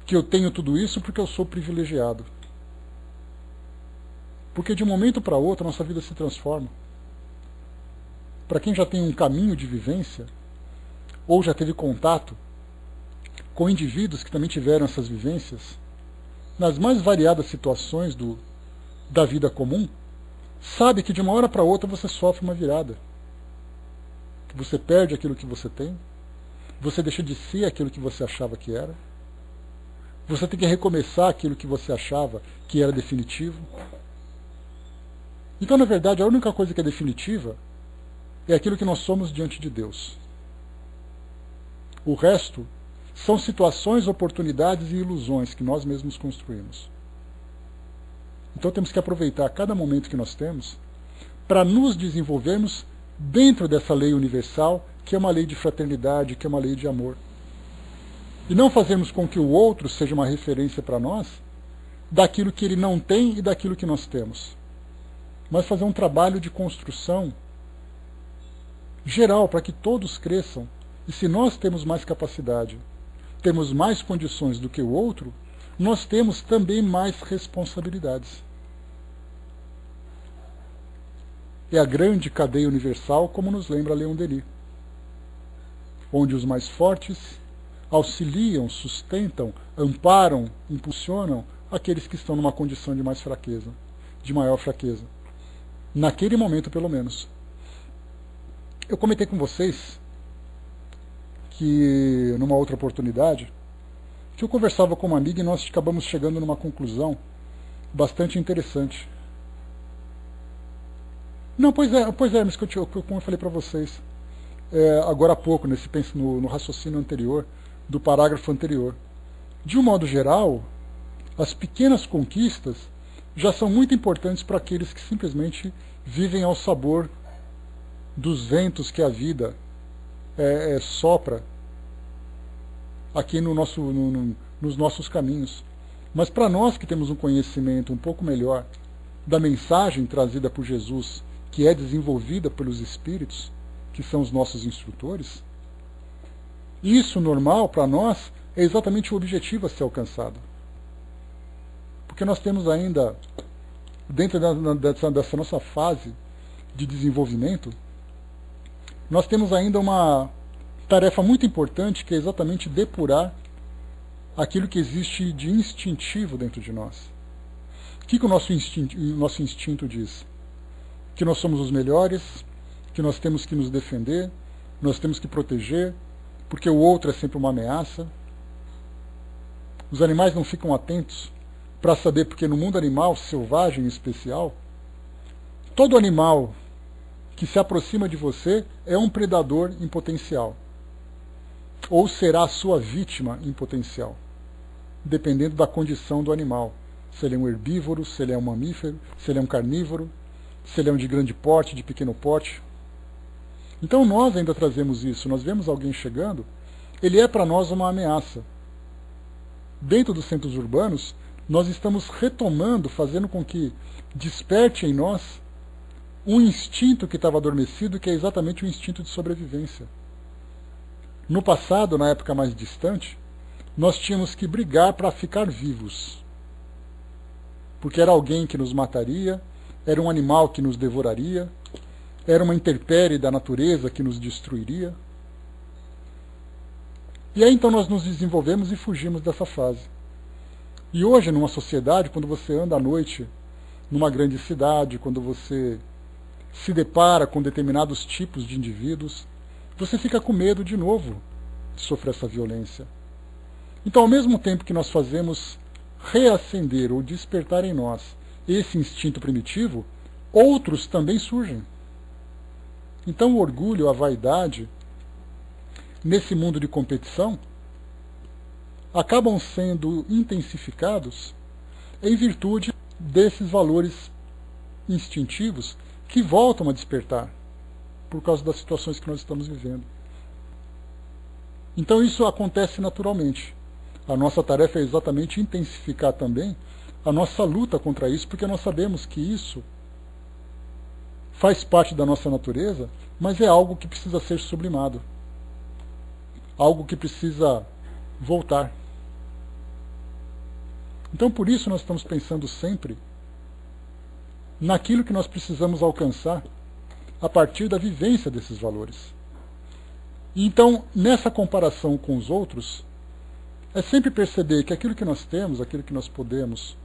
que eu tenho tudo isso porque eu sou privilegiado. Porque de um momento para outro a nossa vida se transforma. Para quem já tem um caminho de vivência, ou já teve contato com indivíduos que também tiveram essas vivências, nas mais variadas situações da vida comum, sabe que de uma hora para outra você sofre uma virada. Que você perde aquilo que você tem, você deixa de ser aquilo que você achava que era, você tem que recomeçar aquilo que você achava que era definitivo. Então, na verdade, a única coisa que é definitiva é aquilo que nós somos diante de Deus. O resto são situações, oportunidades e ilusões que nós mesmos construímos. Então temos que aproveitar cada momento que nós temos para nos desenvolvermos dentro dessa lei universal, que é uma lei de fraternidade, que é uma lei de amor. E não fazermos com que o outro seja uma referência para nós daquilo que ele não tem e daquilo que nós temos. Mas fazer um trabalho de construção geral para que todos cresçam. E se nós temos mais capacidade, temos mais condições do que o outro, nós temos também mais responsabilidades. É a grande cadeia universal, como nos lembra Leon Denis, onde os mais fortes auxiliam, sustentam, amparam, impulsionam aqueles que estão numa condição de mais fraqueza, de maior fraqueza. Naquele momento, pelo menos. Eu comentei com vocês que, numa outra oportunidade, que eu conversava com uma amiga e nós acabamos chegando numa conclusão bastante interessante. Não, pois é, mas como eu falei para vocês, agora há pouco, no raciocínio anterior, do parágrafo anterior. De um modo geral, as pequenas conquistas já são muito importantes para aqueles que simplesmente vivem ao sabor dos ventos que a vida sopra aqui nos nossos caminhos. Mas para nós que temos um conhecimento um pouco melhor da mensagem trazida por Jesus, que é desenvolvida pelos Espíritos, que são os nossos instrutores, isso normal para nós é exatamente o objetivo a ser alcançado. Porque nós temos ainda, dentro dessa nossa fase de desenvolvimento, nós temos ainda uma tarefa muito importante, que é exatamente depurar aquilo que existe de instintivo dentro de nós. O que o nosso instinto diz? Que nós somos os melhores, que nós temos que nos defender, nós temos que proteger, porque o outro é sempre uma ameaça. Os animais não ficam atentos para saber, porque no mundo animal, selvagem em especial, todo animal que se aproxima de você é um predador em potencial, ou será a sua vítima em potencial, dependendo da condição do animal. Se ele é um herbívoro, se ele é um mamífero, se ele é um carnívoro, se ele é um de grande porte, de pequeno porte. Então nós ainda trazemos isso. Nós vemos alguém chegando, ele é para nós uma ameaça. Dentro dos centros urbanos, nós estamos retomando, fazendo com que desperte em nós um instinto que estava adormecido, que é exatamente o instinto de sobrevivência. No passado, na época mais distante, nós tínhamos que brigar para ficar vivos. Porque era alguém que nos mataria, era um animal que nos devoraria, era uma intempérie da natureza que nos destruiria. E aí então nós nos desenvolvemos e fugimos dessa fase. E hoje, numa sociedade, quando você anda à noite numa grande cidade, quando você se depara com determinados tipos de indivíduos, você fica com medo de novo de sofrer essa violência. Então, ao mesmo tempo que nós fazemos reacender ou despertar em nós esse instinto primitivo, outros também surgem. Então, o orgulho, a vaidade, nesse mundo de competição, acabam sendo intensificados em virtude desses valores instintivos que voltam a despertar por causa das situações que nós estamos vivendo. Então isso acontece naturalmente. A nossa tarefa é exatamente intensificar também a nossa luta contra isso, porque nós sabemos que isso faz parte da nossa natureza, mas é algo que precisa ser sublimado. Algo que precisa voltar. Então por isso nós estamos pensando sempre naquilo que nós precisamos alcançar a partir da vivência desses valores. E então, nessa comparação com os outros, é sempre perceber que aquilo que nós temos, aquilo que nós podemos,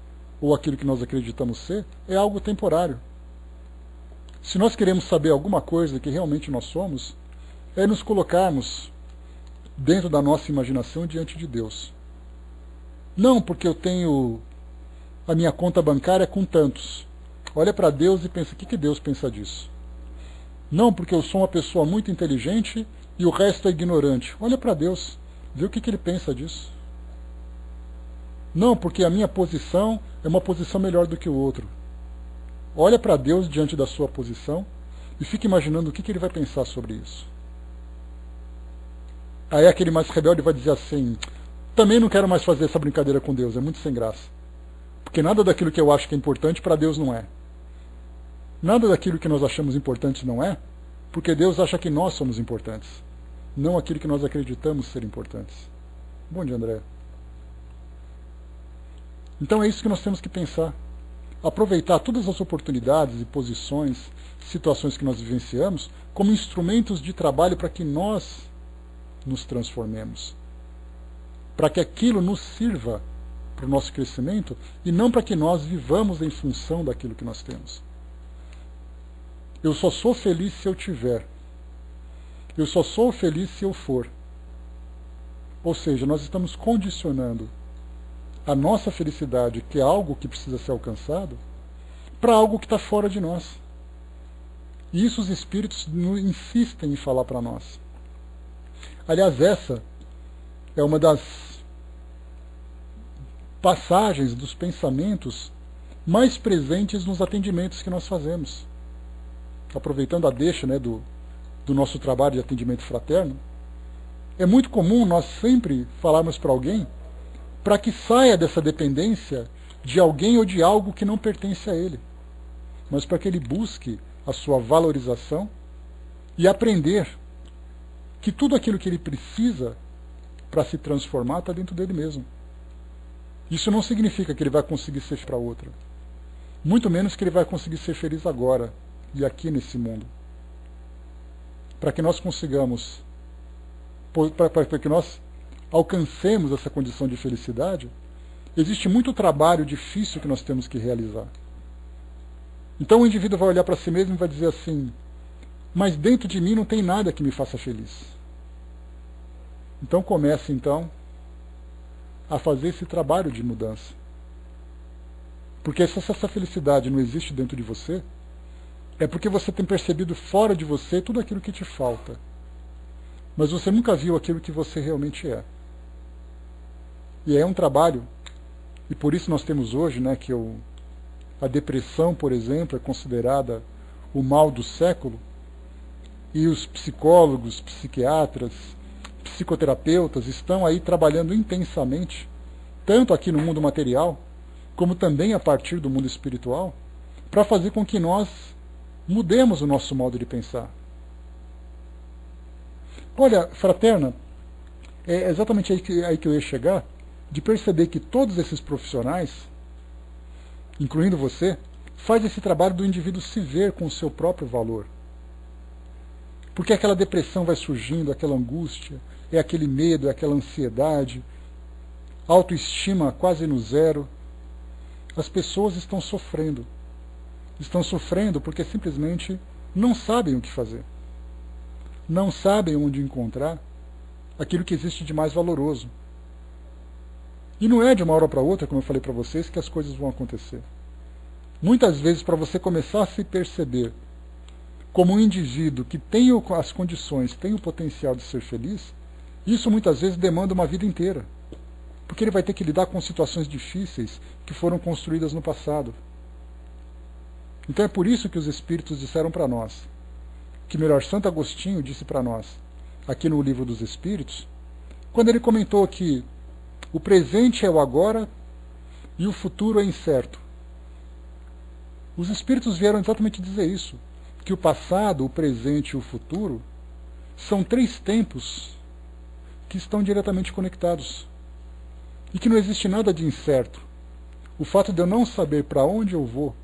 ou aquilo que nós acreditamos ser, é algo temporário. Se nós queremos saber alguma coisa que realmente nós somos, é nos colocarmos dentro da nossa imaginação diante de Deus. Não porque eu tenho a minha conta bancária com tantos. Olha para Deus e pensa, o que Deus pensa disso? Não porque eu sou uma pessoa muito inteligente e o resto é ignorante. Olha para Deus, vê o que Ele pensa disso. Não porque a minha posição é uma posição melhor do que o outro. Olha para Deus diante da sua posição e fica imaginando o que Ele vai pensar sobre isso. Aí aquele mais rebelde vai dizer assim, também não quero mais fazer essa brincadeira com Deus, é muito sem graça. Porque nada daquilo que eu acho que é importante para Deus não é. Nada daquilo que nós achamos importante não é, porque Deus acha que nós somos importantes, não aquilo que nós acreditamos ser importantes. Bom dia, André. Então é isso que nós temos que pensar. Aproveitar todas as oportunidades e posições, situações que nós vivenciamos, como instrumentos de trabalho para que nós nos transformemos. Para que aquilo nos sirva para o nosso crescimento e não para que nós vivamos em função daquilo que nós temos. Eu só sou feliz se eu tiver. Eu só sou feliz se eu for. Ou seja, nós estamos condicionando a nossa felicidade, que é algo que precisa ser alcançado, para algo que está fora de nós. E isso os espíritos insistem em falar para nós. Aliás, essa é uma das passagens dos pensamentos mais presentes nos atendimentos que nós fazemos. Aproveitando a deixa, né, do nosso trabalho de atendimento fraterno, é muito comum nós sempre falarmos para alguém para que saia dessa dependência de alguém ou de algo que não pertence a ele, mas para que ele busque a sua valorização e aprender que tudo aquilo que ele precisa para se transformar está dentro dele mesmo. Isso não significa que ele vai conseguir ser para outra, muito menos que ele vai conseguir ser feliz agora e aqui nesse mundo. Para que nós consigamos, para que nós alcancemos essa condição de felicidade, existe muito trabalho difícil que nós temos que realizar. Então o indivíduo vai olhar para si mesmo e vai dizer assim, mas dentro de mim não tem nada que me faça feliz. Então comece então a fazer esse trabalho de mudança. Porque se essa felicidade não existe dentro de você, é porque você tem percebido fora de você tudo aquilo que te falta. Mas você nunca viu aquilo que você realmente é. E é um trabalho, e por isso nós temos hoje, né, que a depressão, por exemplo, é considerada o mal do século, e os psicólogos, psiquiatras, psicoterapeutas estão aí trabalhando intensamente, tanto aqui no mundo material, como também a partir do mundo espiritual, para fazer com que nós mudemos o nosso modo de pensar. Olha, fraterna, é exatamente aí que eu ia chegar, de perceber que todos esses profissionais, incluindo você, faz esse trabalho do indivíduo se ver com o seu próprio valor. Porque aquela depressão vai surgindo, aquela angústia, é aquele medo, é aquela ansiedade, autoestima quase no zero. As pessoas estão sofrendo. Estão sofrendo porque simplesmente não sabem o que fazer. Não sabem onde encontrar aquilo que existe de mais valoroso. E não é de uma hora para outra, como eu falei para vocês, que as coisas vão acontecer. Muitas vezes, para você começar a se perceber como um indivíduo que tem as condições, tem o potencial de ser feliz, isso muitas vezes demanda uma vida inteira. Porque ele vai ter que lidar com situações difíceis que foram construídas no passado. Então é por isso que os Espíritos disseram para nós, que melhor, Santo Agostinho disse para nós, aqui no Livro dos Espíritos, quando ele comentou que o presente é o agora e o futuro é incerto. Os Espíritos vieram exatamente dizer isso, que o passado, o presente e o futuro são 3 tempos que estão diretamente conectados. E que não existe nada de incerto. O fato de eu não saber para onde eu vou,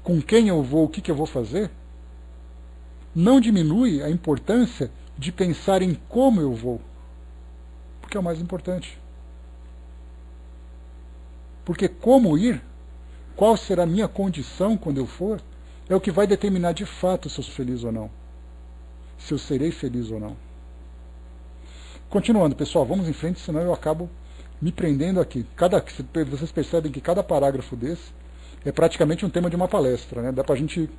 com quem eu vou, o que eu vou fazer, não diminui a importância de pensar em como eu vou. Porque é o mais importante. Porque como ir, qual será a minha condição quando eu for, é o que vai determinar de fato se eu sou feliz ou não. Se eu serei feliz ou não. Continuando, pessoal, vamos em frente, senão eu acabo me prendendo aqui. Vocês percebem que cada parágrafo desse é praticamente um tema de uma palestra, né? Dá para a gente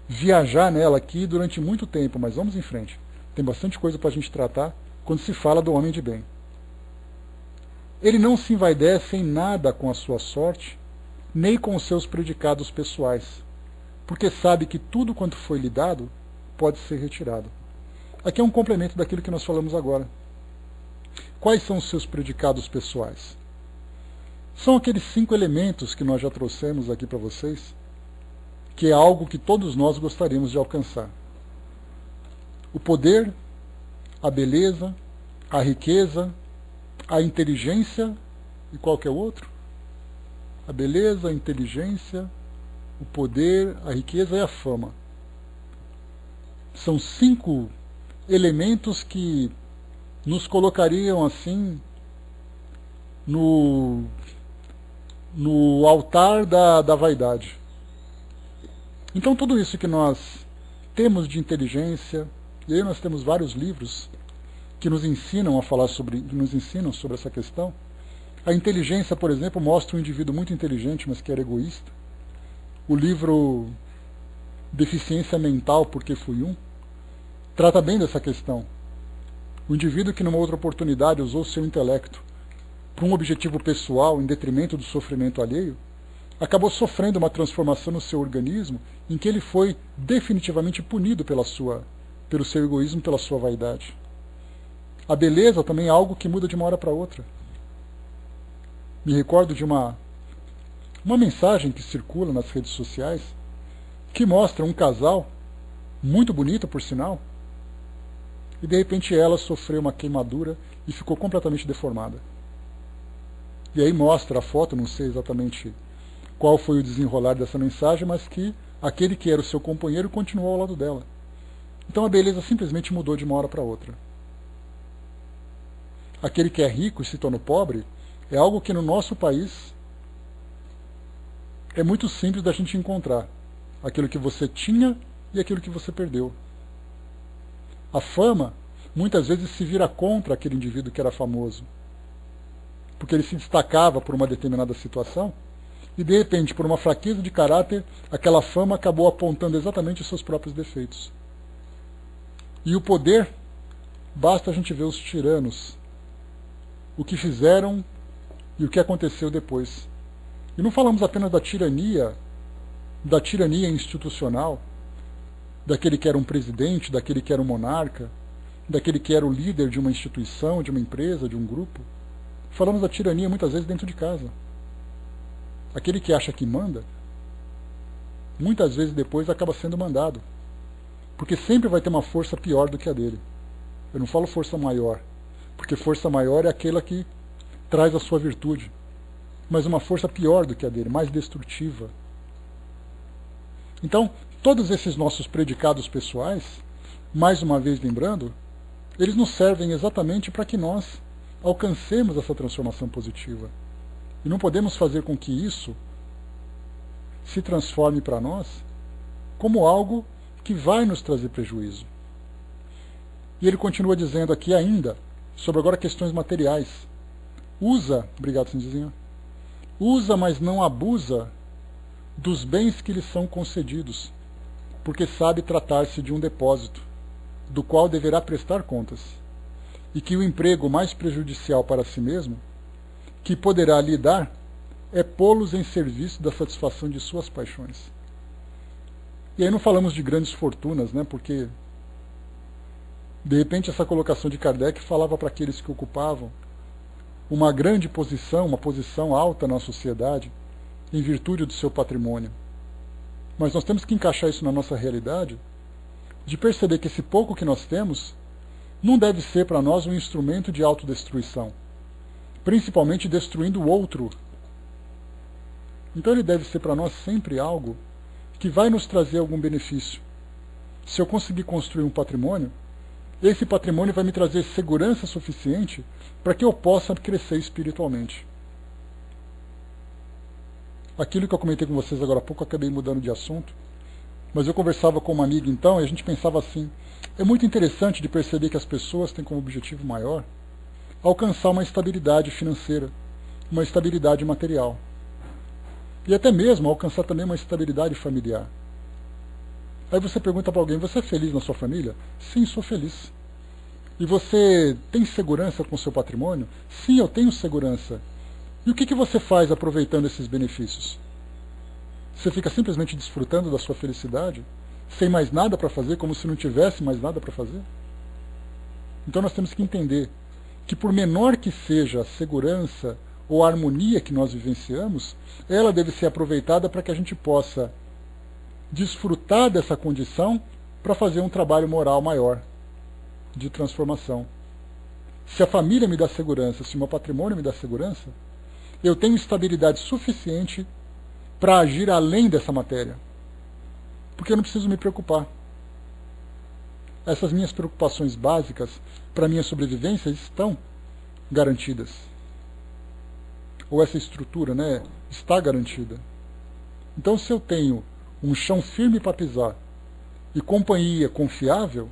viajar nela aqui durante muito tempo, mas vamos em frente. Tem bastante coisa para a gente tratar quando se fala do homem de bem. Ele não se envaidece em nada com a sua sorte, nem com os seus predicados pessoais, porque sabe que tudo quanto foi lhe dado pode ser retirado. Aqui é um complemento daquilo que nós falamos agora. Quais são os seus predicados pessoais? São aqueles 5 elementos que nós já trouxemos aqui para vocês, que é algo que todos nós gostaríamos de alcançar. O poder, a beleza, a riqueza, a inteligência e qualquer outro. A beleza, a inteligência, o poder, a riqueza e a fama. São 5 elementos que nos colocariam assim no altar da vaidade. Então tudo isso que nós temos de inteligência, e aí nós temos vários livros que nos ensinam a falar sobre, nos ensinam sobre essa questão. A inteligência, por exemplo, mostra um indivíduo muito inteligente, mas que era egoísta. O livro Deficiência Mental, Porque Fui Um, trata bem dessa questão. O indivíduo que numa outra oportunidade usou seu intelecto para um objetivo pessoal em detrimento do sofrimento alheio, acabou sofrendo uma transformação no seu organismo em que ele foi definitivamente punido pelo seu egoísmo, pela sua vaidade. A beleza também é algo que muda de uma hora para outra. Me recordo de uma mensagem que circula nas redes sociais que mostra um casal, muito bonito por sinal, e de repente ela sofreu uma queimadura e ficou completamente deformada. E aí mostra a foto, não sei exatamente qual foi o desenrolar dessa mensagem, mas que aquele que era o seu companheiro continuou ao lado dela. Então a beleza simplesmente mudou de uma hora para outra. Aquele que é rico e se tornou pobre é algo que no nosso país é muito simples da gente encontrar. Aquilo que você tinha e aquilo que você perdeu. A fama muitas vezes se vira contra aquele indivíduo que era famoso, porque ele se destacava por uma determinada situação e de repente, por uma fraqueza de caráter, aquela fama acabou apontando exatamente os seus próprios defeitos. E o poder, basta a gente ver os tiranos, o que fizeram e o que aconteceu depois. E não falamos apenas da tirania institucional, daquele que era um presidente, daquele que era um monarca, daquele que era o líder de uma instituição, de uma empresa, de um grupo. Falamos da tirania muitas vezes dentro de casa. Aquele que acha que manda, muitas vezes depois acaba sendo mandado. Porque sempre vai ter uma força pior do que a dele. Eu não falo força maior, porque força maior é aquela que traz a sua virtude. Mas uma força pior do que a dele, mais destrutiva. Então, todos esses nossos predicados pessoais mais uma vez lembrando, eles nos servem exatamente para que nós alcancemos essa transformação positiva. E não podemos fazer com que isso se transforme para nós como algo que vai nos trazer prejuízo. E ele continua dizendo aqui ainda, sobre agora questões materiais. Usa, obrigado, Cindizinho, usa, mas não abusa dos bens que lhe são concedidos, porque sabe tratar-se de um depósito, do qual deverá prestar contas, e que o emprego mais prejudicial para si mesmo, que poderá lhe dar, é pô-los em serviço da satisfação de suas paixões. E aí não falamos de grandes fortunas, né, porque de repente essa colocação de Kardec falava para aqueles que ocupavam uma grande posição, uma posição alta na sociedade, em virtude do seu patrimônio. Mas nós temos que encaixar isso na nossa realidade, de perceber que esse pouco que nós temos não deve ser para nós um instrumento de autodestruição, principalmente destruindo o outro. Então ele deve ser para nós sempre algo que vai nos trazer algum benefício. Se eu conseguir construir um patrimônio, esse patrimônio vai me trazer segurança suficiente para que eu possa crescer espiritualmente. Aquilo que eu comentei com vocês agora há pouco, eu acabei mudando de assunto, mas eu conversava com uma amiga então, e a gente pensava assim, é muito interessante de perceber que as pessoas têm como objetivo maior alcançar uma estabilidade financeira, uma estabilidade material. E até mesmo alcançar também uma estabilidade familiar. Aí você pergunta para alguém, você é feliz na sua família? Sim, sou feliz. E você tem segurança com o seu patrimônio? Sim, eu tenho segurança. E o que você faz aproveitando esses benefícios? Você fica simplesmente desfrutando da sua felicidade, sem mais nada para fazer, como se não tivesse mais nada para fazer? Então nós temos que entender que por menor que seja a segurança ou a harmonia que nós vivenciamos, ela deve ser aproveitada para que a gente possa desfrutar dessa condição para fazer um trabalho moral maior de transformação. Se a família me dá segurança, se o meu patrimônio me dá segurança, eu tenho estabilidade suficiente para agir além dessa matéria, porque eu não preciso me preocupar. Essas minhas preocupações básicas para a minha sobrevivência estão garantidas. Ou essa estrutura, né, está garantida. Então, se eu tenho um chão firme para pisar e companhia confiável,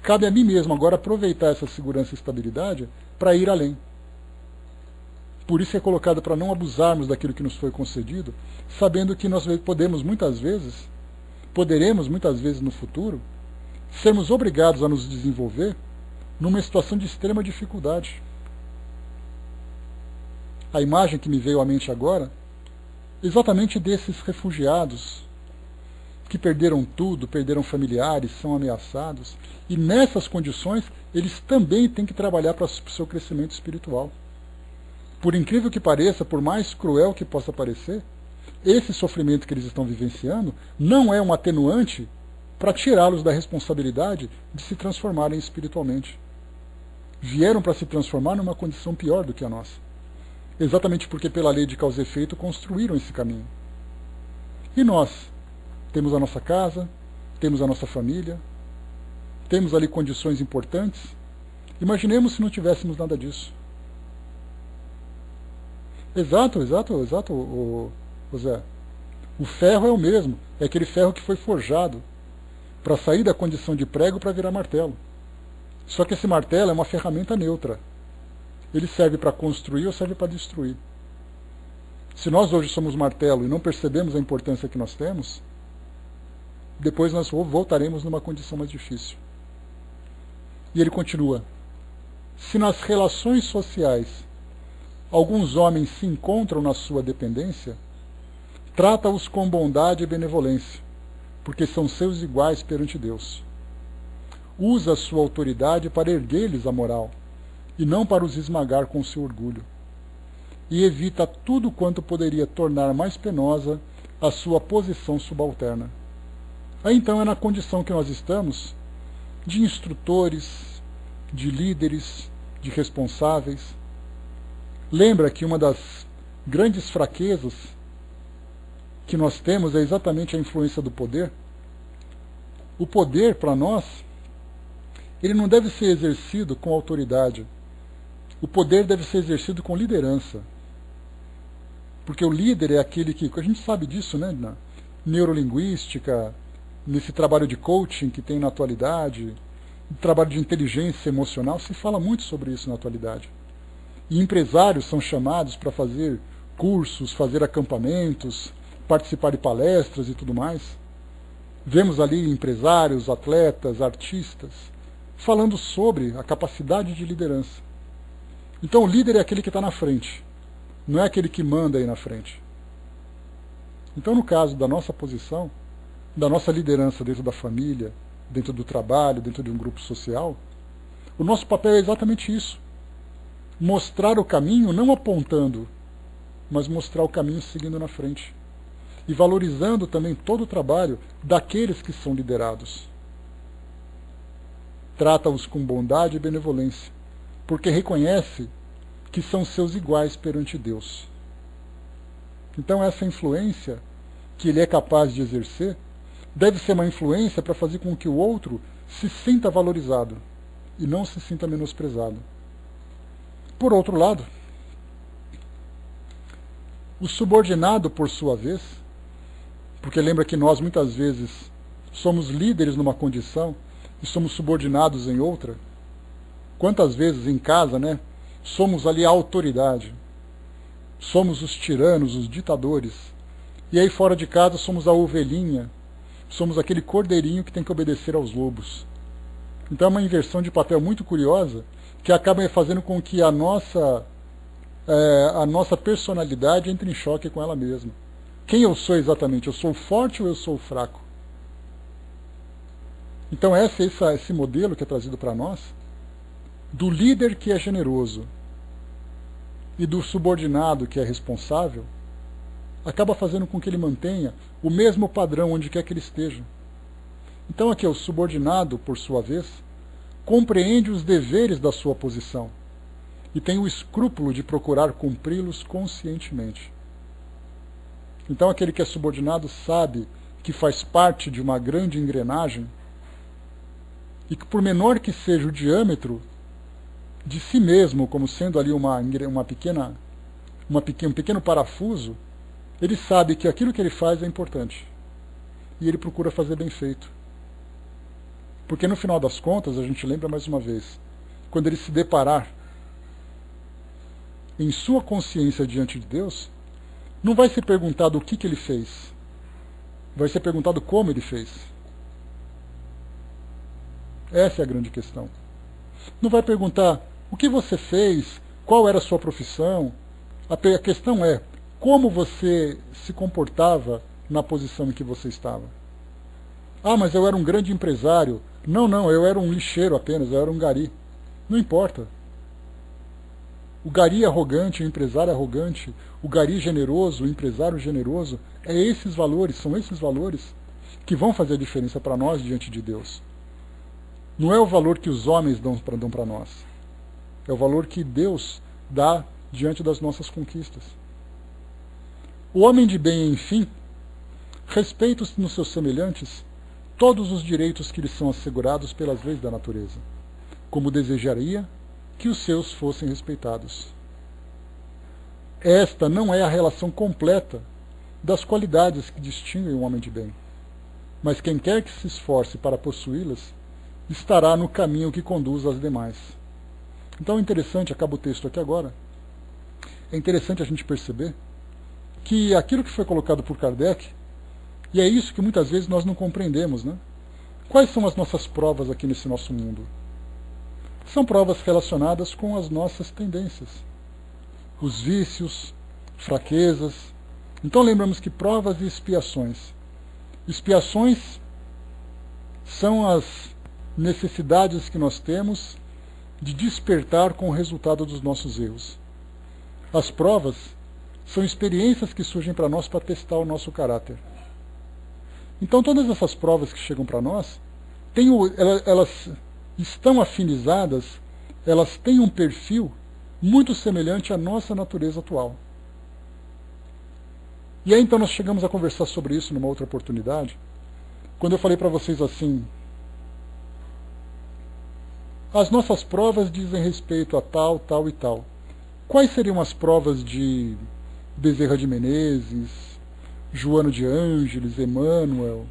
cabe a mim mesmo agora aproveitar essa segurança e estabilidade para ir além. Por isso é colocado para não abusarmos daquilo que nos foi concedido, sabendo que nós poderemos muitas vezes no futuro, sermos obrigados a nos desenvolver numa situação de extrema dificuldade. A imagem que me veio à mente agora, exatamente desses refugiados que perderam tudo, perderam familiares, são ameaçados, e nessas condições eles também têm que trabalhar para o seu crescimento espiritual. Por incrível que pareça, por mais cruel que possa parecer, esse sofrimento que eles estão vivenciando não é um atenuante para tirá-los da responsabilidade de se transformarem espiritualmente. Vieram para se transformar numa condição pior do que a nossa. Exatamente porque pela lei de causa e efeito construíram esse caminho. E nós? Temos a nossa casa, temos a nossa família, temos ali condições importantes. Imaginemos se não tivéssemos nada disso. Exato, Zé. O ferro é o mesmo, é aquele ferro que foi forjado para sair da condição de prego para virar martelo. Só que esse martelo é uma ferramenta neutra. Ele serve para construir ou serve para destruir. Se nós hoje somos martelo e não percebemos a importância que nós temos, depois nós voltaremos numa condição mais difícil. E ele continua: se nas relações sociais alguns homens se encontram na sua dependência, trata-os com bondade e benevolência, porque são seus iguais perante Deus. Usa a sua autoridade para erguer-lhes a moral, e não para os esmagar com seu orgulho. E evita tudo quanto poderia tornar mais penosa a sua posição subalterna. Aí então é na condição que nós estamos, de instrutores, de líderes, de responsáveis. Lembra que uma das grandes fraquezas que nós temos é exatamente a influência do poder? O poder, para nós, ele não deve ser exercido com autoridade. O poder deve ser exercido com liderança. Porque o líder é aquele que... A gente sabe disso, né? Na neurolinguística, nesse trabalho de coaching que tem na atualidade, no trabalho de inteligência emocional, se fala muito sobre isso na atualidade. E empresários são chamados para fazer cursos, fazer acampamentos, participar de palestras e tudo mais. Vemos ali empresários, atletas, artistas, falando sobre a capacidade de liderança. Então o líder é aquele que está na frente, não é aquele que manda aí na frente. Então no caso da nossa posição, da nossa liderança dentro da família, dentro do trabalho, dentro de um grupo social, o nosso papel é exatamente isso. Mostrar o caminho, não apontando, mas mostrar o caminho seguindo na frente. E valorizando também todo o trabalho daqueles que são liderados. Trata-os com bondade e benevolência, porque reconhece que são seus iguais perante Deus. Então essa influência que ele é capaz de exercer deve ser uma influência para fazer com que o outro se sinta valorizado e não se sinta menosprezado. Por outro lado, o subordinado, por sua vez, porque lembra que nós muitas vezes somos líderes numa condição e somos subordinados em outra. Quantas vezes em casa, né, somos ali a autoridade, somos os tiranos, os ditadores, e aí fora de casa somos a ovelhinha, somos aquele cordeirinho que tem que obedecer aos lobos. Então é uma inversão de papel muito curiosa, que acaba fazendo com que a nossa personalidade entre em choque com ela mesma. Quem eu sou exatamente? Eu sou forte ou eu sou fraco? Então esse modelo que é trazido para nós, do líder que é generoso e do subordinado que é responsável, acaba fazendo com que ele mantenha o mesmo padrão onde quer que ele esteja. Então aqui o subordinado, por sua vez, compreende os deveres da sua posição e tem o escrúpulo de procurar cumpri-los conscientemente. Então aquele que é subordinado sabe que faz parte de uma grande engrenagem e que, por menor que seja o diâmetro de si mesmo, como sendo ali um pequeno parafuso, ele sabe que aquilo que ele faz é importante e ele procura fazer bem feito. Porque no final das contas, a gente lembra mais uma vez, quando ele se deparar em sua consciência diante de Deus, não vai ser perguntado o que ele fez, vai ser perguntado como ele fez. Essa é a grande questão. Não vai perguntar o que você fez, qual era a sua profissão. A questão é como você se comportava na posição em que você estava. Ah, mas eu era um grande empresário. Não, eu era um lixeiro apenas, eu era um gari. Não importa. O gari arrogante, o empresário arrogante, o gari generoso, o empresário generoso, são esses valores que vão fazer a diferença para nós diante de Deus. Não é o valor que os homens dão para nós. É o valor que Deus dá diante das nossas conquistas. O homem de bem, enfim, respeita nos seus semelhantes todos os direitos que lhes são assegurados pelas leis da natureza, como desejaria que os seus fossem respeitados. Esta não é a relação completa das qualidades que distinguem o homem de bem, mas quem quer que se esforce para possuí-las estará no caminho que conduz às demais. Então é interessante, acaba o texto aqui agora, é interessante a gente perceber que aquilo que foi colocado por Kardec, e é isso que muitas vezes nós não compreendemos, né? Quais são as nossas provas aqui nesse nosso mundo? São provas relacionadas com as nossas tendências, os vícios, fraquezas. Então lembramos que provas e expiações. Expiações são as necessidades que nós temos de despertar com o resultado dos nossos erros. As provas são experiências que surgem para nós para testar o nosso caráter. Então todas essas provas que chegam para nós, elas estão afinizadas, elas têm um perfil muito semelhante à nossa natureza atual. E aí então nós chegamos a conversar sobre isso numa outra oportunidade, quando eu falei para vocês assim, as nossas provas dizem respeito a tal, tal e tal. Quais seriam as provas de Bezerra de Menezes, Joano de Ângeles, Emmanuel,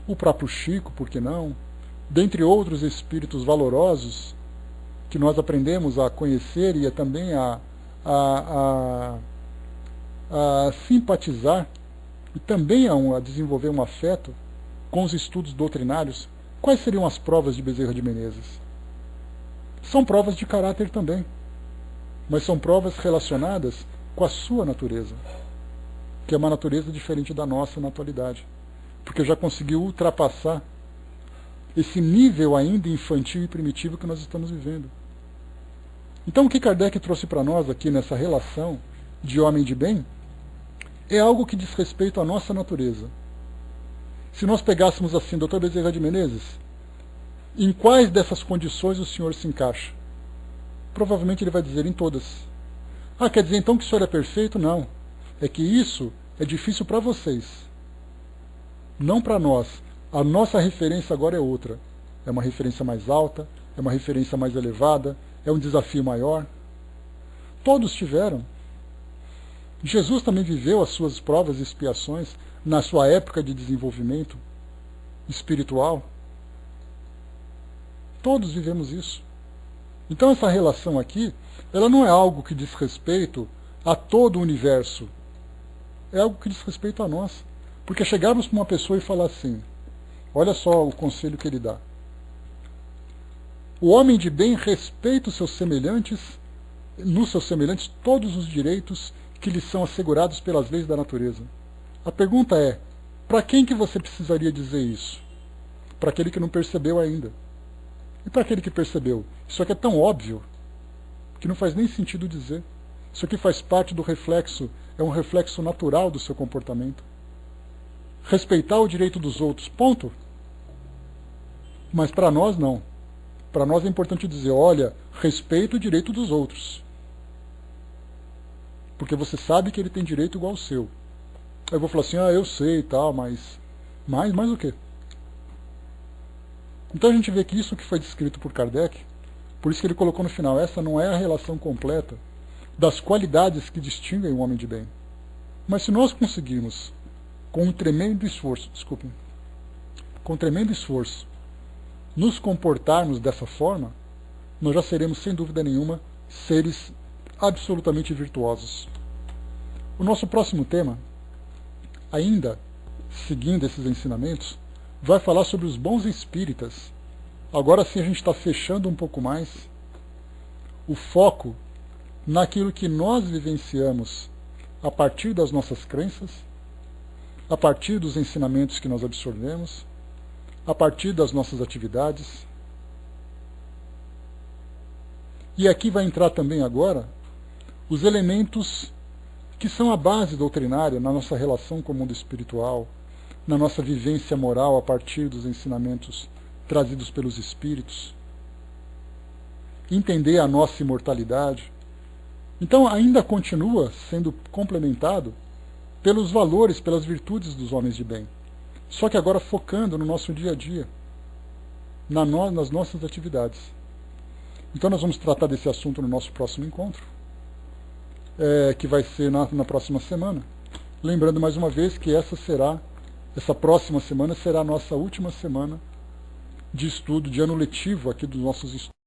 o próprio Chico, por que não? Dentre outros espíritos valorosos que nós aprendemos a conhecer e também a simpatizar e também a desenvolver um afeto com os estudos doutrinários. Quais seriam as provas de Bezerra de Menezes? São provas de caráter também, mas são provas relacionadas com a sua natureza, que é uma natureza diferente da nossa na atualidade, porque já conseguiu ultrapassar esse nível ainda infantil e primitivo que nós estamos vivendo. Então o que Kardec trouxe para nós aqui nessa relação de homem de bem é algo que diz respeito à nossa natureza. Se nós pegássemos assim, Dr. Bezerra de Menezes, em quais dessas condições o senhor se encaixa? Provavelmente ele vai dizer em todas. Ah, quer dizer então que o senhor é perfeito? Não. É que isso é difícil para vocês, não para nós. A nossa referência agora é outra. É uma referência mais alta, é uma referência mais elevada, é um desafio maior. Todos tiveram. Jesus também viveu as suas provas e expiações na sua época de desenvolvimento espiritual. Todos vivemos isso. Então essa relação aqui, ela não é algo que diz respeito a todo o universo. É algo que diz respeito a nós. Porque chegarmos para uma pessoa e falar assim, olha só o conselho que ele dá. O homem de bem respeita os seus semelhantes, nos seus semelhantes, todos os direitos que lhes são assegurados pelas leis da natureza. A pergunta é, para quem que você precisaria dizer isso? Para aquele que não percebeu ainda. E para aquele que percebeu? Isso aqui é tão óbvio que não faz nem sentido dizer. Isso aqui faz parte do reflexo, é um reflexo natural do seu comportamento. Respeitar o direito dos outros, ponto. Mas para nós não. Para nós é importante dizer, olha, respeita o direito dos outros. Porque você sabe que ele tem direito igual ao seu. Aí eu vou falar assim, eu sei e tal, mas o quê? Então a gente vê que isso que foi descrito por Kardec, por isso que ele colocou no final, essa não é a relação completa das qualidades que distinguem o homem de bem. Mas se nós conseguirmos, com um tremendo esforço, nos comportarmos dessa forma, nós já seremos, sem dúvida nenhuma, seres absolutamente virtuosos. O nosso próximo tema, ainda seguindo esses ensinamentos, vai falar sobre os bons espíritas. Agora sim a gente está fechando um pouco mais o foco naquilo que nós vivenciamos a partir das nossas crenças, a partir dos ensinamentos que nós absorvemos, a partir das nossas atividades. E aqui vai entrar também agora os elementos que são a base doutrinária na nossa relação com o mundo espiritual, na nossa vivência moral a partir dos ensinamentos trazidos pelos Espíritos, entender a nossa imortalidade. Então ainda continua sendo complementado pelos valores, pelas virtudes dos homens de bem, só que agora focando no nosso dia a dia, nas nossas atividades. Então nós vamos tratar desse assunto no nosso próximo encontro, que vai ser na próxima semana. Lembrando mais uma vez que essa próxima semana será a nossa última semana de estudo, de ano letivo aqui dos nossos estudos.